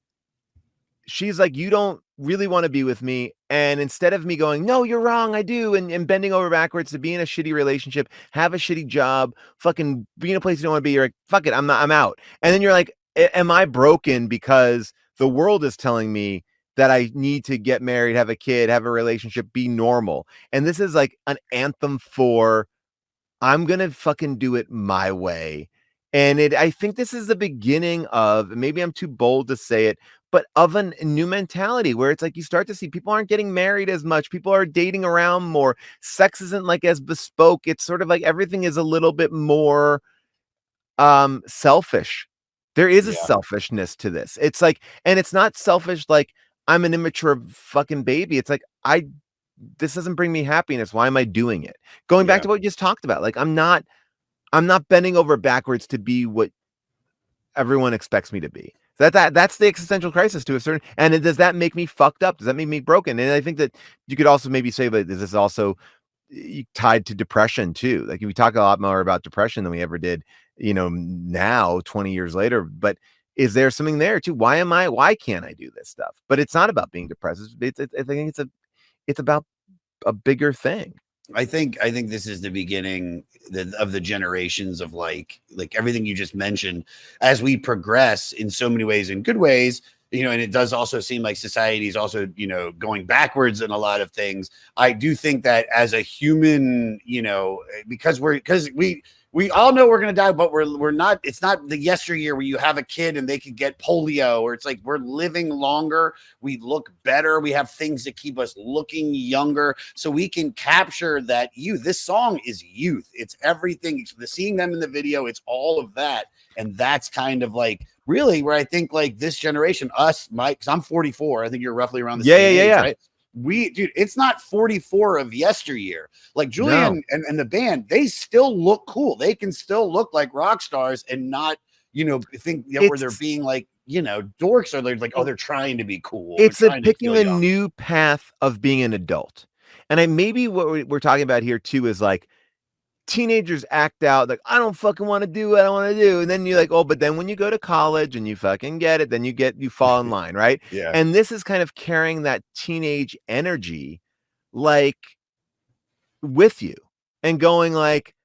She's like, you don't really want to be with me. And instead of me going, no, you're wrong, I do, and bending over backwards to be in a shitty relationship, have a shitty job, fucking be in a place you don't want to be, you're like, fuck it, I'm out. And then you're like, am I broken because the world is telling me that I need to get married, have a kid, have a relationship, be normal? And this is like an anthem for I'm gonna fucking do it my way. And I think this is the beginning of, maybe I'm too bold to say it, but of a new mentality where it's like you start to see people aren't getting married as much, people are dating around more, sex isn't like as bespoke. It's sort of like everything is a little bit more selfish. There is a Yeah. selfishness to this. It's like, and it's not selfish like I'm an immature fucking baby. It's like this doesn't bring me happiness. Why am I doing it? Going back Yeah. to what we just talked about, like I'm not bending over backwards to be what everyone expects me to be. That's the existential crisis to a certain. And does that make me fucked up? Does that make me broken? And I think that you could also maybe say that this is also tied to depression too. Like we talk a lot more about depression than we ever did, now 20 years later. But is there something there too? Why can't I do this stuff? But it's not about being depressed. I think it's about a bigger thing. I think this is the beginning of the generations of like everything you just mentioned as we progress in so many ways, in good ways, and it does also seem like society is also, going backwards in a lot of things. I do think that as a human, because we all know we're going to die, but we're not, it's not the yesteryear where you have a kid and they could get polio, or it's like we're living longer. We look better. We have things that keep us looking younger, so we can capture that youth. This song is youth. It's everything. Seeing them in the video, it's all of that. And that's kind of like really where I think like this generation, us, Mike, because I'm 44. I think you're roughly around the same age, right? Dude, it's not 44 of yesteryear. Like Julian and the band, they still look cool. They can still look like rock stars and not, think where they're being like, dorks, or they're like, oh, they're trying to be cool. It's picking a young. new path of being an adult. And maybe what we're talking about here too is like teenagers act out like, I don't fucking want to do what I want to do. And then you're like, oh, but then when you go to college and you fucking get it, then you fall in line, right? Yeah. And this is kind of carrying that teenage energy like with you and going like,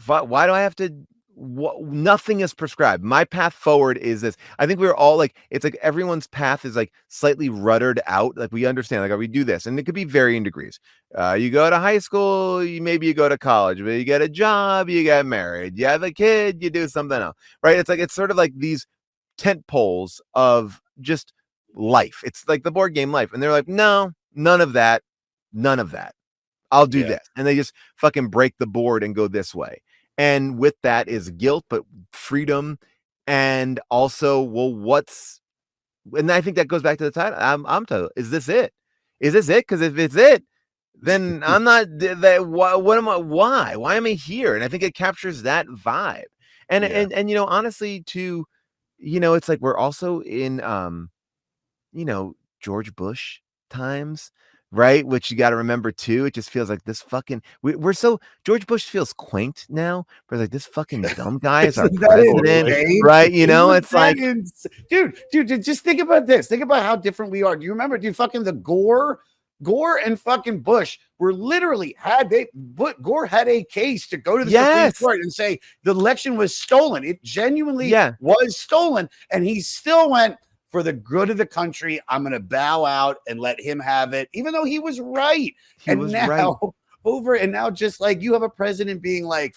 why do I have to? Nothing is prescribed. My path forward is this. I think we're all like, it's like everyone's path is like slightly ruddered out. Like we understand, like, we do this, and it could be varying degrees. You go to high school, maybe you go to college, but you get a job, you get married, you have a kid, you do something else, right? It's like, it's sort of like these tent poles of just life. It's like the board game life. And they're like, no, none of that. None of that. I'll do this. And they just fucking break the board and go this way. And with that is guilt, but freedom. And also, well, and I think that goes back to the title. I'm title. Is this it? Is this it? Because if it's it, then I'm not that. What am I? Why am I here? And I think it captures that vibe. And honestly, too, it's like we're also in George Bush times, right? Which you got to remember too. It just feels like this fucking we're so George Bush feels quaint now. We're like, this fucking dumb guy is our president, right? It's like, dude, just think about this. Think about how different we are. Do you remember? Dude, fucking the Gore and fucking Bush were literally Gore had a case to go to the Supreme Court and say the election was stolen. It genuinely was stolen, and he still went, for the good of the country, I'm going to bow out and let him have it, even though he was right. Now just like you have a president being like,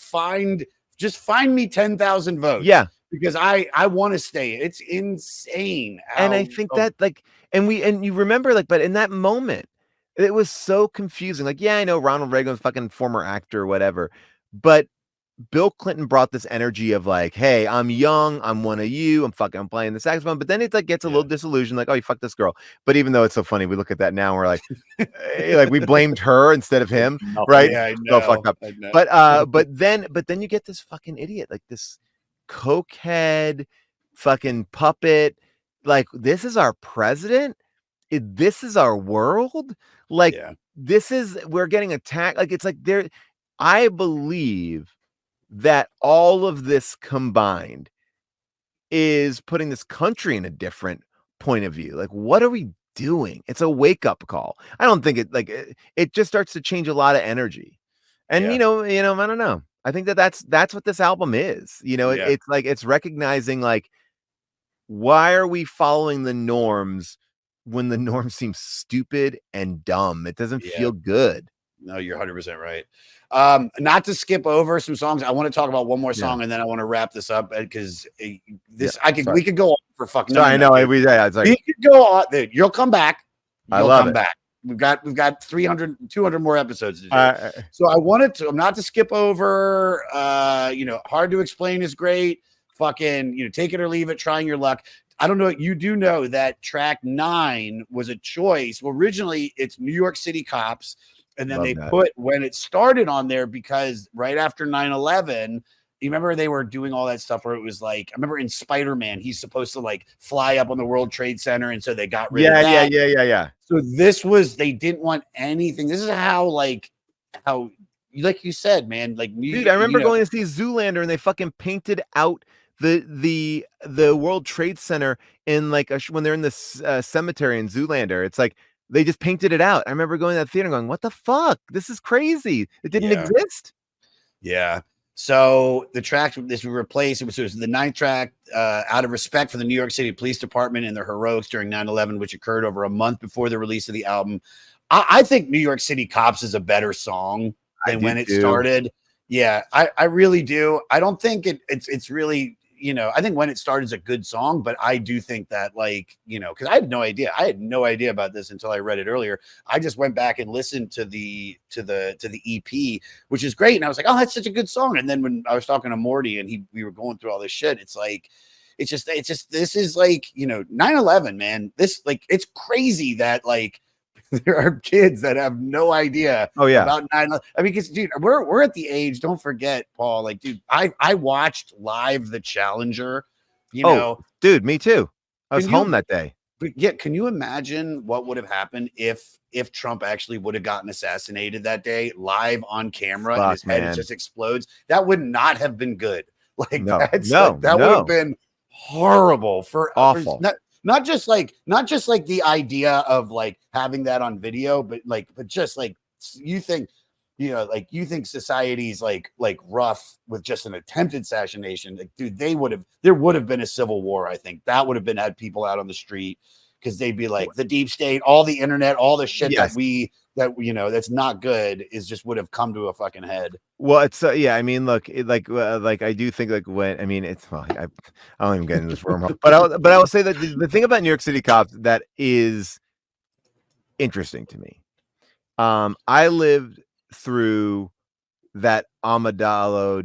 just find me 10,000 votes. Yeah. Because I want to stay. It's insane. And I think that like, and you remember like, but in that moment, it was so confusing. Like, yeah, I know Ronald Reagan was fucking former actor or whatever, but Bill Clinton brought this energy of like, hey, I'm young, I'm one of you, I'm playing the saxophone, but then it like gets a little disillusioned, like, oh, you fucked this girl. But even though it's so funny, we look at that now and we're like we blamed her instead of him, right? Yeah, I So fucked know. up. I know. But then you get this fucking idiot, like this cokehead fucking puppet. Like, this is our president. This is our world. Like, Yeah. we're getting attacked. Like, it's like I believe that all of this combined is putting this country in a different point of view. Like, what are we doing? It's a wake up call. I don't think it just starts to change a lot of energy. And Yeah. I don't know. I think that's what this album is. Yeah. It's like it's recognizing, like, why are we following the norms when the norm seems stupid and dumb? It doesn't Yeah. feel good. No, you're 100% right. Not to skip over some songs. I want to talk about one more song, and then I want to wrap this up because we could go on for fucking. Sorry, no, I know. It's like, we could go on. Dude, you'll come back. I love come it. back. We've got 300, 200 more episodes to do. So I wanted to not to skip over. Hard to Explain is great. Fucking, take it or leave it. Trying Your Luck. I don't know. You do know that track 9 was a choice. Well, originally it's New York City Cops. And then put when it started on there because right after 9/11, you remember they were doing all that stuff where it was like, I remember in Spider-Man, he's supposed to like fly up on the World Trade Center. And so they got rid of that. Yeah. So they didn't want anything. This is how like you said, man, like, dude, I remember going to see Zoolander and they fucking painted out the World Trade Center in like when they're in the cemetery in Zoolander. It's like, they just painted it out. I remember going to that theater and going, what the fuck? This is crazy. It didn't exist. Yeah. So the track this was replaced. It was the 9th track, out of respect for the New York City Police Department and their heroics during 9/11, which occurred over a month before the release of the album. I think New York City Cops is a better song than when it started. Yeah, I really do. I don't think it's really, I think When It Started is a good song, but I do think that, like, because I had no idea. I had no idea about this until I read it earlier. I just went back and listened to the EP, which is great. And I was like, oh, that's such a good song. And then when I was talking to Morty and we were going through all this shit, it's like, it's just, this is like, 9/11, man. This, like, it's crazy that, like, there are kids that have no idea about 9/11. I mean, because, dude, we're at the age, don't forget, Paul, like, dude, I watched live The Challenger, dude, me too. I was home that day. But yeah, can you imagine what would have happened if Trump actually would have gotten assassinated that day live on camera and his head just explodes? That would not have been good. Like, that would have been horrible awful. Not just like the idea of like having that on video, but just like you think society's like rough with just an attempted assassination. Like, dude, there would have been a civil war. I think that would have had people out on the street because they'd be like, the deep state, all the internet, all the shit that's not good would have come to a fucking head. Well, it's I mean, look, I do think, like, when, I mean, it's, I don't even get into this wormhole, but I will say that the thing about New York City Cops that is interesting to me, I lived through that Amadou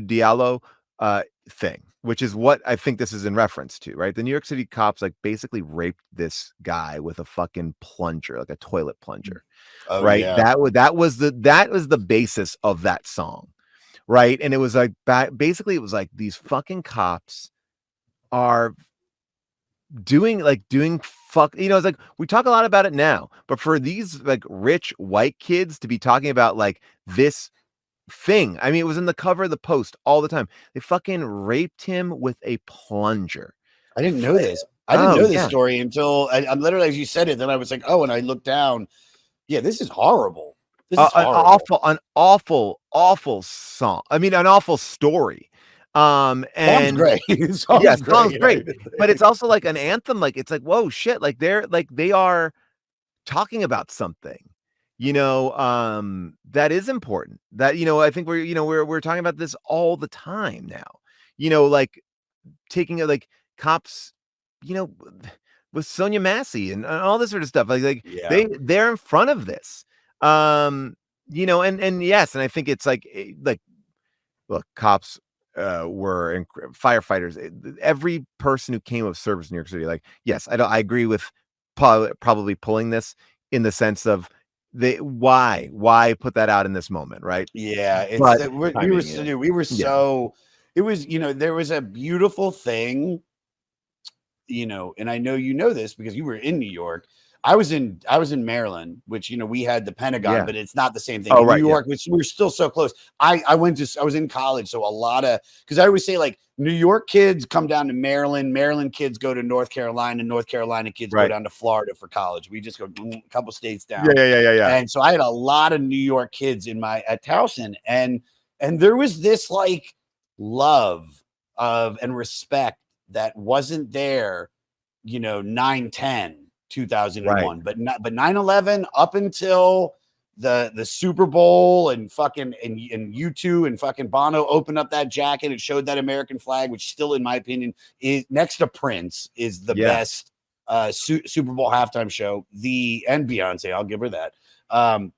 Diallo thing, which is what I think this is in reference to, right? The New York City Cops like basically raped this guy with a fucking plunger, like a toilet plunger. Right. Yeah. That was the basis of that song. Right. And it was like, basically it was like, these fucking cops are doing fuck, it's like, we talk a lot about it now, but for these like rich white kids to be talking about like this thing, I mean, it was in the cover of the Post all the time. They fucking raped him with a plunger. I didn't know this. I didn't know this story until I'm literally, as you said it, then I was like, oh, and I looked down. Yeah, this is horrible. This is horrible. An awful song. I mean, an awful story. And song's great. Song's great. But it's also like an anthem. Like, it's like, whoa, shit. Like, they are talking about something, that is important. That, I think we're talking about this all the time now. Like taking like cops, with Sonia Massey and all this sort of stuff. Like they're in front of this. and yes, and I think it's like look, cops were firefighters. Every person who came of service in New York City, like, yes, I agree with probably pulling this in the sense of why put that out in this moment, right? Yeah, it's But that we were timing, yeah. so we were yeah, so it was there was a beautiful thing, and I know you know this because you were in New York. I was in Maryland, which we had the Pentagon, yeah. but it's not the same thing. Oh, In New right, yeah, York, which we were still so close. I was in college, so a lot of because I always say like New York kids come down to Maryland, Maryland kids go to North Carolina, North Carolina kids go right. down to Florida for college. We just go a couple states Yeah, down. yeah. And so I had a lot of New York kids at Towson, and there was this like love of and respect that wasn't there, 9/10, Right. 2001, but 9/11 up until the Super Bowl and fucking and U2 and fucking Bono opened up that jacket. It showed that American flag, which still, in my opinion, is next to Prince, is the Yeah. best Super Bowl halftime show. And Beyonce, I'll give her that.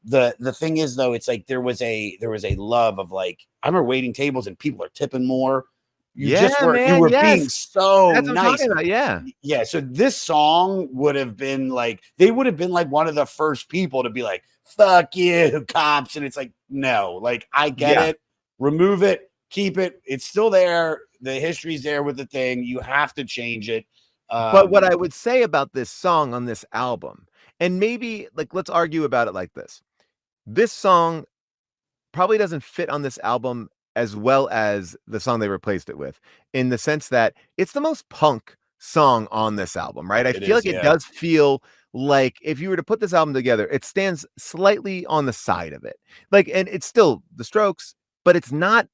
The thing is though, it's like there was a love of like I remember waiting tables and people are tipping more. Yeah, You man. were being Yes. so That's what I'm nice. talking about. Yeah. Yeah, so this song would have been like they would have been like one of the first people to be like fuck you cops, and it's like no, like I get Yeah. it, remove it, keep it, it's still there, the history's there with the thing, you have to change it. But what I would say about this song on this album, and maybe like let's argue about it like this. This song probably doesn't fit on this album as well as the song they replaced it with, in the sense that it's the most punk song on this album, right? I It feel is, like it yeah. does feel like if you were to put this album together, it stands slightly on the side of it. Like, and it's still the Strokes, but it's not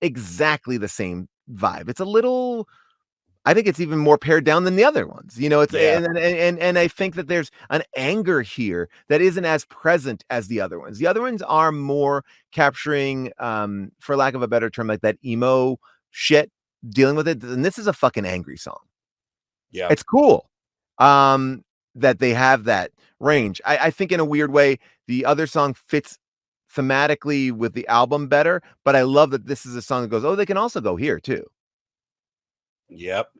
exactly the same vibe. It's a little I think it's even more pared down than the other ones. It's Yeah. and I think that there's an anger here that isn't as present as the other ones. The other ones are more capturing, for lack of a better term, like that emo shit, dealing with it. And this is a fucking angry song. Yeah. It's cool, that they have that range. I think in a weird way, the other song fits thematically with the album better, but I love that this is a song that goes, oh, they can also go here too. Yep.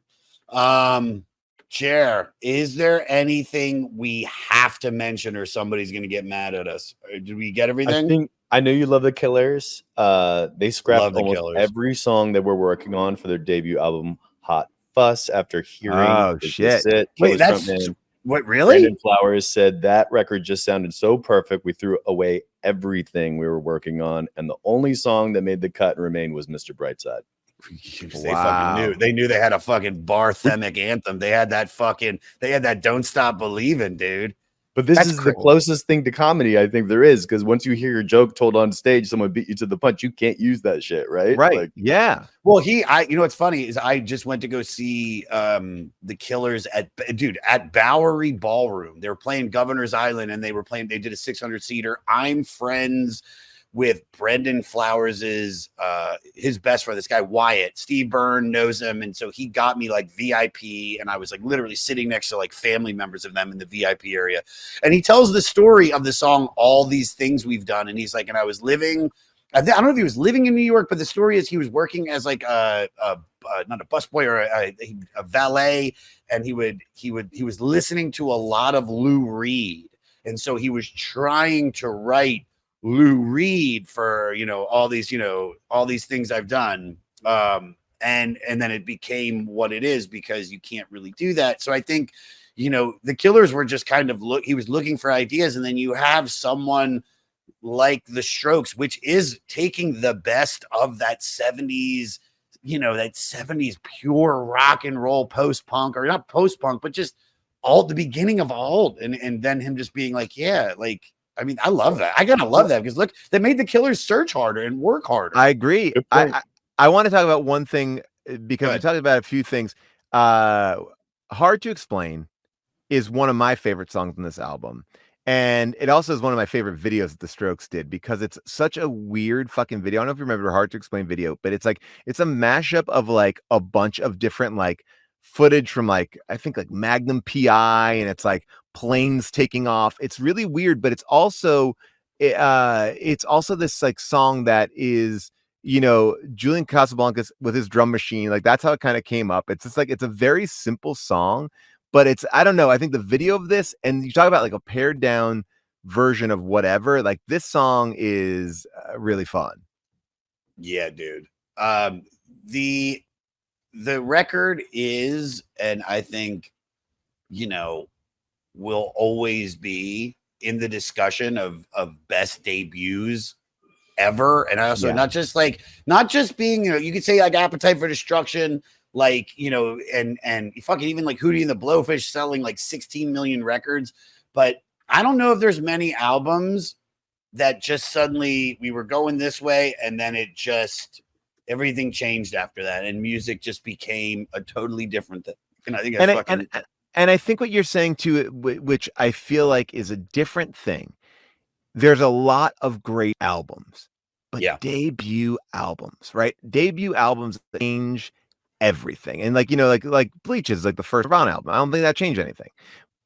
Chair, is there anything we have to mention or somebody's going to get mad at us? Did we get everything? I know you love the Killers. They scrapped Love the almost Killers. every song that we're working on for their debut album, Hot Fuss, after hearing Oh, Is shit. This It? Wait, Killers that's frontman what really? Brandon Flowers said that record just sounded so perfect. We threw away everything we were working on, and the only song that made the cut and remain was Mr. Brightside. They fucking knew. They knew they had a fucking barthemic anthem. They had that Don't Stop Believing, dude. But this That's is the closest thing to comedy I think there is, because once you hear your joke told on stage, someone beat you to the punch, you can't use that shit, right? Right. Like, yeah. Well, what's funny is I just went to go see the Killers at Bowery Ballroom. They were playing Governor's Island, and they did a 600 seater. I'm friends with Brendan Flowers's his best friend, this guy Wyatt. Steve Byrne knows him, and so he got me like VIP, and I was like literally sitting next to like family members of them in the VIP area. And he tells the story of the song All These Things We've Done, and he's like, and I was living, I don't know if he was living in New York, but the story is he was working as like not a busboy or a valet, and he was listening to a lot of Lou Reed, and so he was trying to write Lou Reed for all these things I've done, and then it became what it is because you can't really do that. So I think the Killers were just kind of he was looking for ideas, and then you have someone like the Strokes, which is taking the best of that 70s, that 70s pure rock and roll post-punk, or not post-punk, but just all the beginning of alt, and then him just being like, yeah, like, I mean, I love that. I gotta love that because look, they made the Killers search harder and work harder. I agree. I want to talk about one thing because we talked about a few things. Hard to Explain is one of my favorite songs on this album. And it also is one of my favorite videos that the Strokes did because it's such a weird fucking video. I don't know if you remember Hard to Explain video, but it's like, it's a mashup of like a bunch of different like footage from like, I think like Magnum PI, and it's like planes taking off. It's really weird, but it's also it's also this like song that is, Julian Casablancas with his drum machine. Like that's how it kind of came up. It's just like it's a very simple song, but it's I don't know. I think the video of this, and you talk about like a pared down version of whatever. Like this song is really fun. Yeah, dude. The record is, and I think, will always be in the discussion of best debuts ever. And I also not just being, you could say like Appetite for Destruction, like, and fucking even like Hootie and the Blowfish selling like 16 million records. But I don't know if there's many albums that just suddenly we were going this way and then it just everything changed after that and music just became a totally different thing. And I think and I think what you're saying too, which I feel like is a different thing. There's a lot of great albums, but debut albums, right? Debut albums change everything. And like, like Bleach is like the first Brown album. I don't think that changed anything.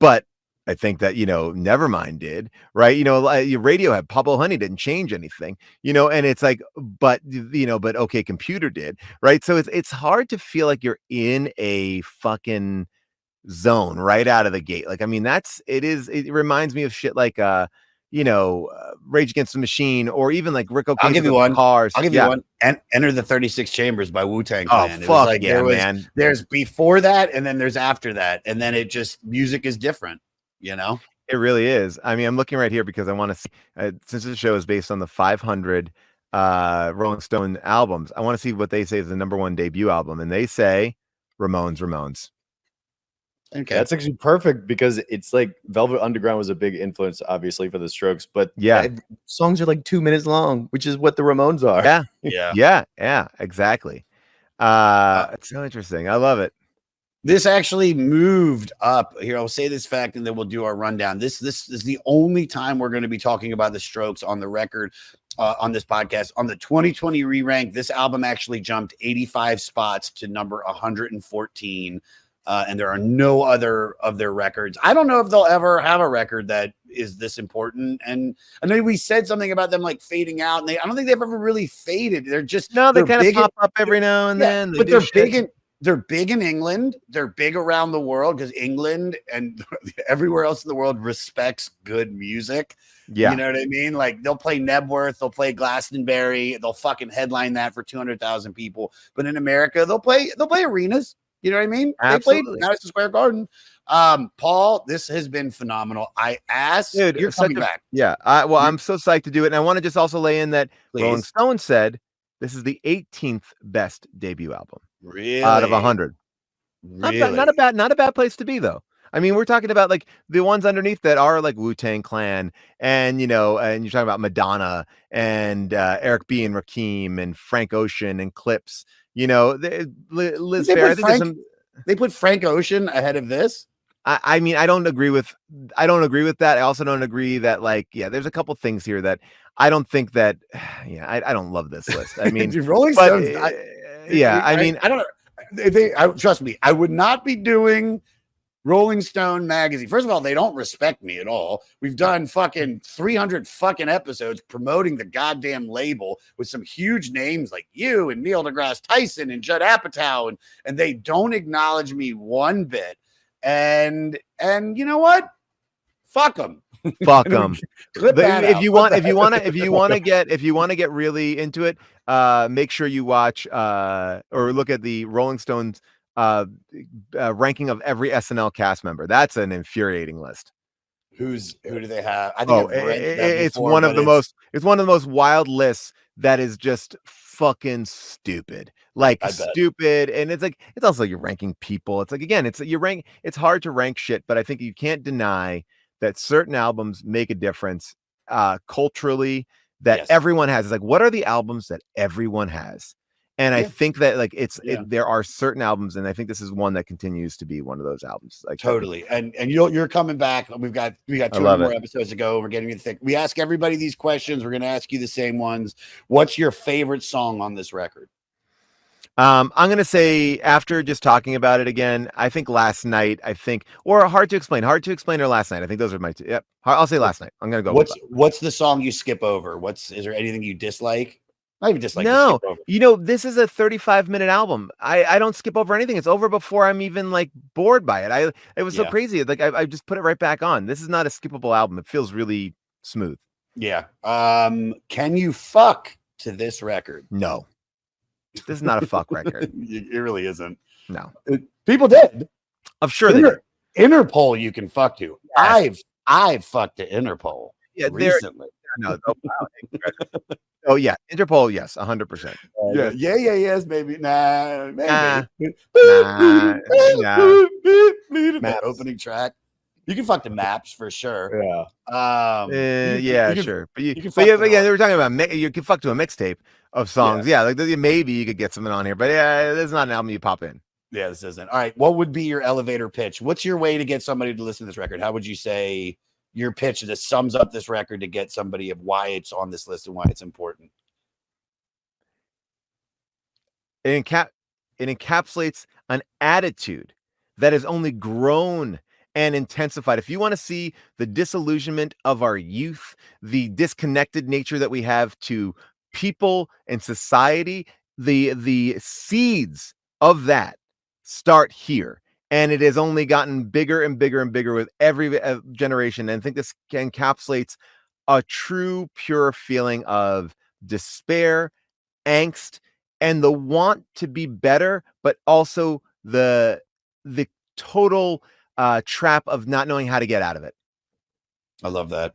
But I think that, Nevermind did, right? Radiohead, Pablo Honey didn't change anything, and it's like, but OK Computer did, right? So it's hard to feel like you're in a fucking zone right out of the gate. Like, I mean, it reminds me of shit like, Rage Against the Machine, or even like Rick Ocasek. I'll give you one. Cars. I'll give you one. And Enter the 36 Chambers by Wu-Tang Clan. Oh, fuck like man. There's before that, and then there's after that, and then it just music is different. It really is. I mean, I'm looking right here because I want to see, since the show is based on the 500 Rolling Stone albums, I want to see what they say is the number one debut album. And they say Ramones. Okay. That's actually perfect because it's like Velvet Underground was a big influence, obviously, for the Strokes. But songs are like 2 minutes long, which is what the Ramones are. Yeah, exactly. It's so interesting. I love it. This actually moved up here. I'll say this fact and then we'll do our rundown. This is the only time we're going to be talking about the Strokes on the record on this podcast. On the 2020 re-rank, this album actually jumped 85 spots to number 114. And there are no other of their records. I don't know if they'll ever have a record that is this important. And I know we said something about them like fading out, and I don't think they've ever really faded. They're just they kind of pop up every now and then. But they're big in England. They're big around the world because England and everywhere else in the world respects good music. Yeah. You know what I mean? Like they'll play Nebworth, they'll play Glastonbury, they'll fucking headline that for 200,000 people. But in America, they'll play arenas. You know what I mean? Absolutely. They played Madison Square Garden. Paul, this has been phenomenal. I asked, dude, you're coming back. Yeah. I'm so psyched to do it. And I want to just also lay in that Rolling Stone said this is the 18th best debut album. Really? Out of 100. Really? Not a bad place to be though. I mean, we're talking about like the ones underneath that are like Wu-Tang Clan and, and you're talking about Madonna and Eric B. and Rakim and Frank Ocean and Clips, Liz Phair. They put Frank Ocean ahead of this. I mean, I don't agree with that. I also don't agree that there's a couple things here that I don't think that, I don't love this list. I mean, Rolling Stones. I don't trust me. I would not be doing Rolling Stone magazine. First of all, they don't respect me at all. We've done fucking 300 fucking episodes promoting the goddamn label with some huge names like you and Neil deGrasse Tyson and Judd Apatow, and they don't acknowledge me one bit. And you know what? Fuck them. Fuck them. If you want to get really into it, make sure you watch or look at the Rolling Stones ranking of every SNL cast member. That's an infuriating list. Who do they have? I think it's one of the most wild lists that is just fucking stupid. Stupid. And it's also you're ranking people. It's like, again, it's hard to rank shit, but I think you can't deny that certain albums make a difference culturally that everyone has. It's like, what are the albums that everyone has? And I think that there are certain albums, and I think this is one that continues to be one of those albums. Totally. And you're coming back. We got 2 more episodes to go. We're getting to thick. We ask everybody these questions. We're going to ask you the same ones. What's your favorite song on this record? I'm gonna say after just talking about it again, I think Last Night. Or Hard to Explain. Hard to Explain or Last Night. I think those are my two. Yep. I'll say Last Night. I'm gonna go. What's the song you skip over? Is there anything you dislike? Not even dislike. To No, skip over. this is a 35-minute album. I don't skip over anything. It's over before I'm even like bored by it. It was so crazy. Like I just put it right back on. This is not a skippable album. It feels really smooth. Yeah. Can you fuck to this record? No. This is not a fuck record. It really isn't. No. People did. I'm sure they did. Interpol you can fuck to. Yes. I've fucked to Interpol recently. No. Oh, wow. Oh yeah, Interpol, yes, 100%. Yeah, yes, baby. Nah, maybe. Nah. That opening track. You can fuck the maps for sure. Yeah. Sure. But they were talking about you can fuck to a mixtape of songs. Yeah, like maybe you could get something on here, but yeah, this is not an album you pop in. Yeah, this isn't. All right, what would be your elevator pitch? What's your way to get somebody to listen to this record? How would you say your pitch that sums up this record to get somebody of why it's on this list and why it's important? It encapsulates an attitude that has only grown and intensified. If you want to see the disillusionment of our youth, the disconnected nature that we have to people and society, the seeds of that start here. And it has only gotten bigger and bigger and bigger with every generation. And I think this encapsulates a true, pure feeling of despair, angst, and the want to be better, but also the total trap of not knowing how to get out of it. I love that.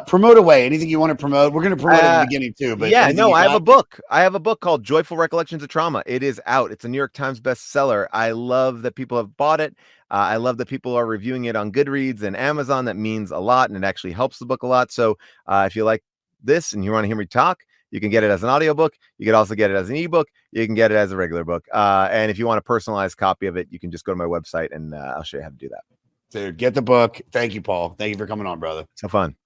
Promote away. Anything you want to promote? We're going to promote at the beginning too. But yeah, no, I have a book. I have a book called Joyful Recollections of Trauma. It is out. It's a New York Times bestseller. I love that people have bought it. I love that people are reviewing it on Goodreads and Amazon. That means a lot, and it actually helps the book a lot. So if you like this and you want to hear me talk, you can get it as an audiobook. You can also get it as an ebook. You can get it as a regular book. And if you want a personalized copy of it, you can just go to my website and I'll show you how to do that. Dude, get the book. Thank you, Paul. Thank you for coming on, brother. So fun.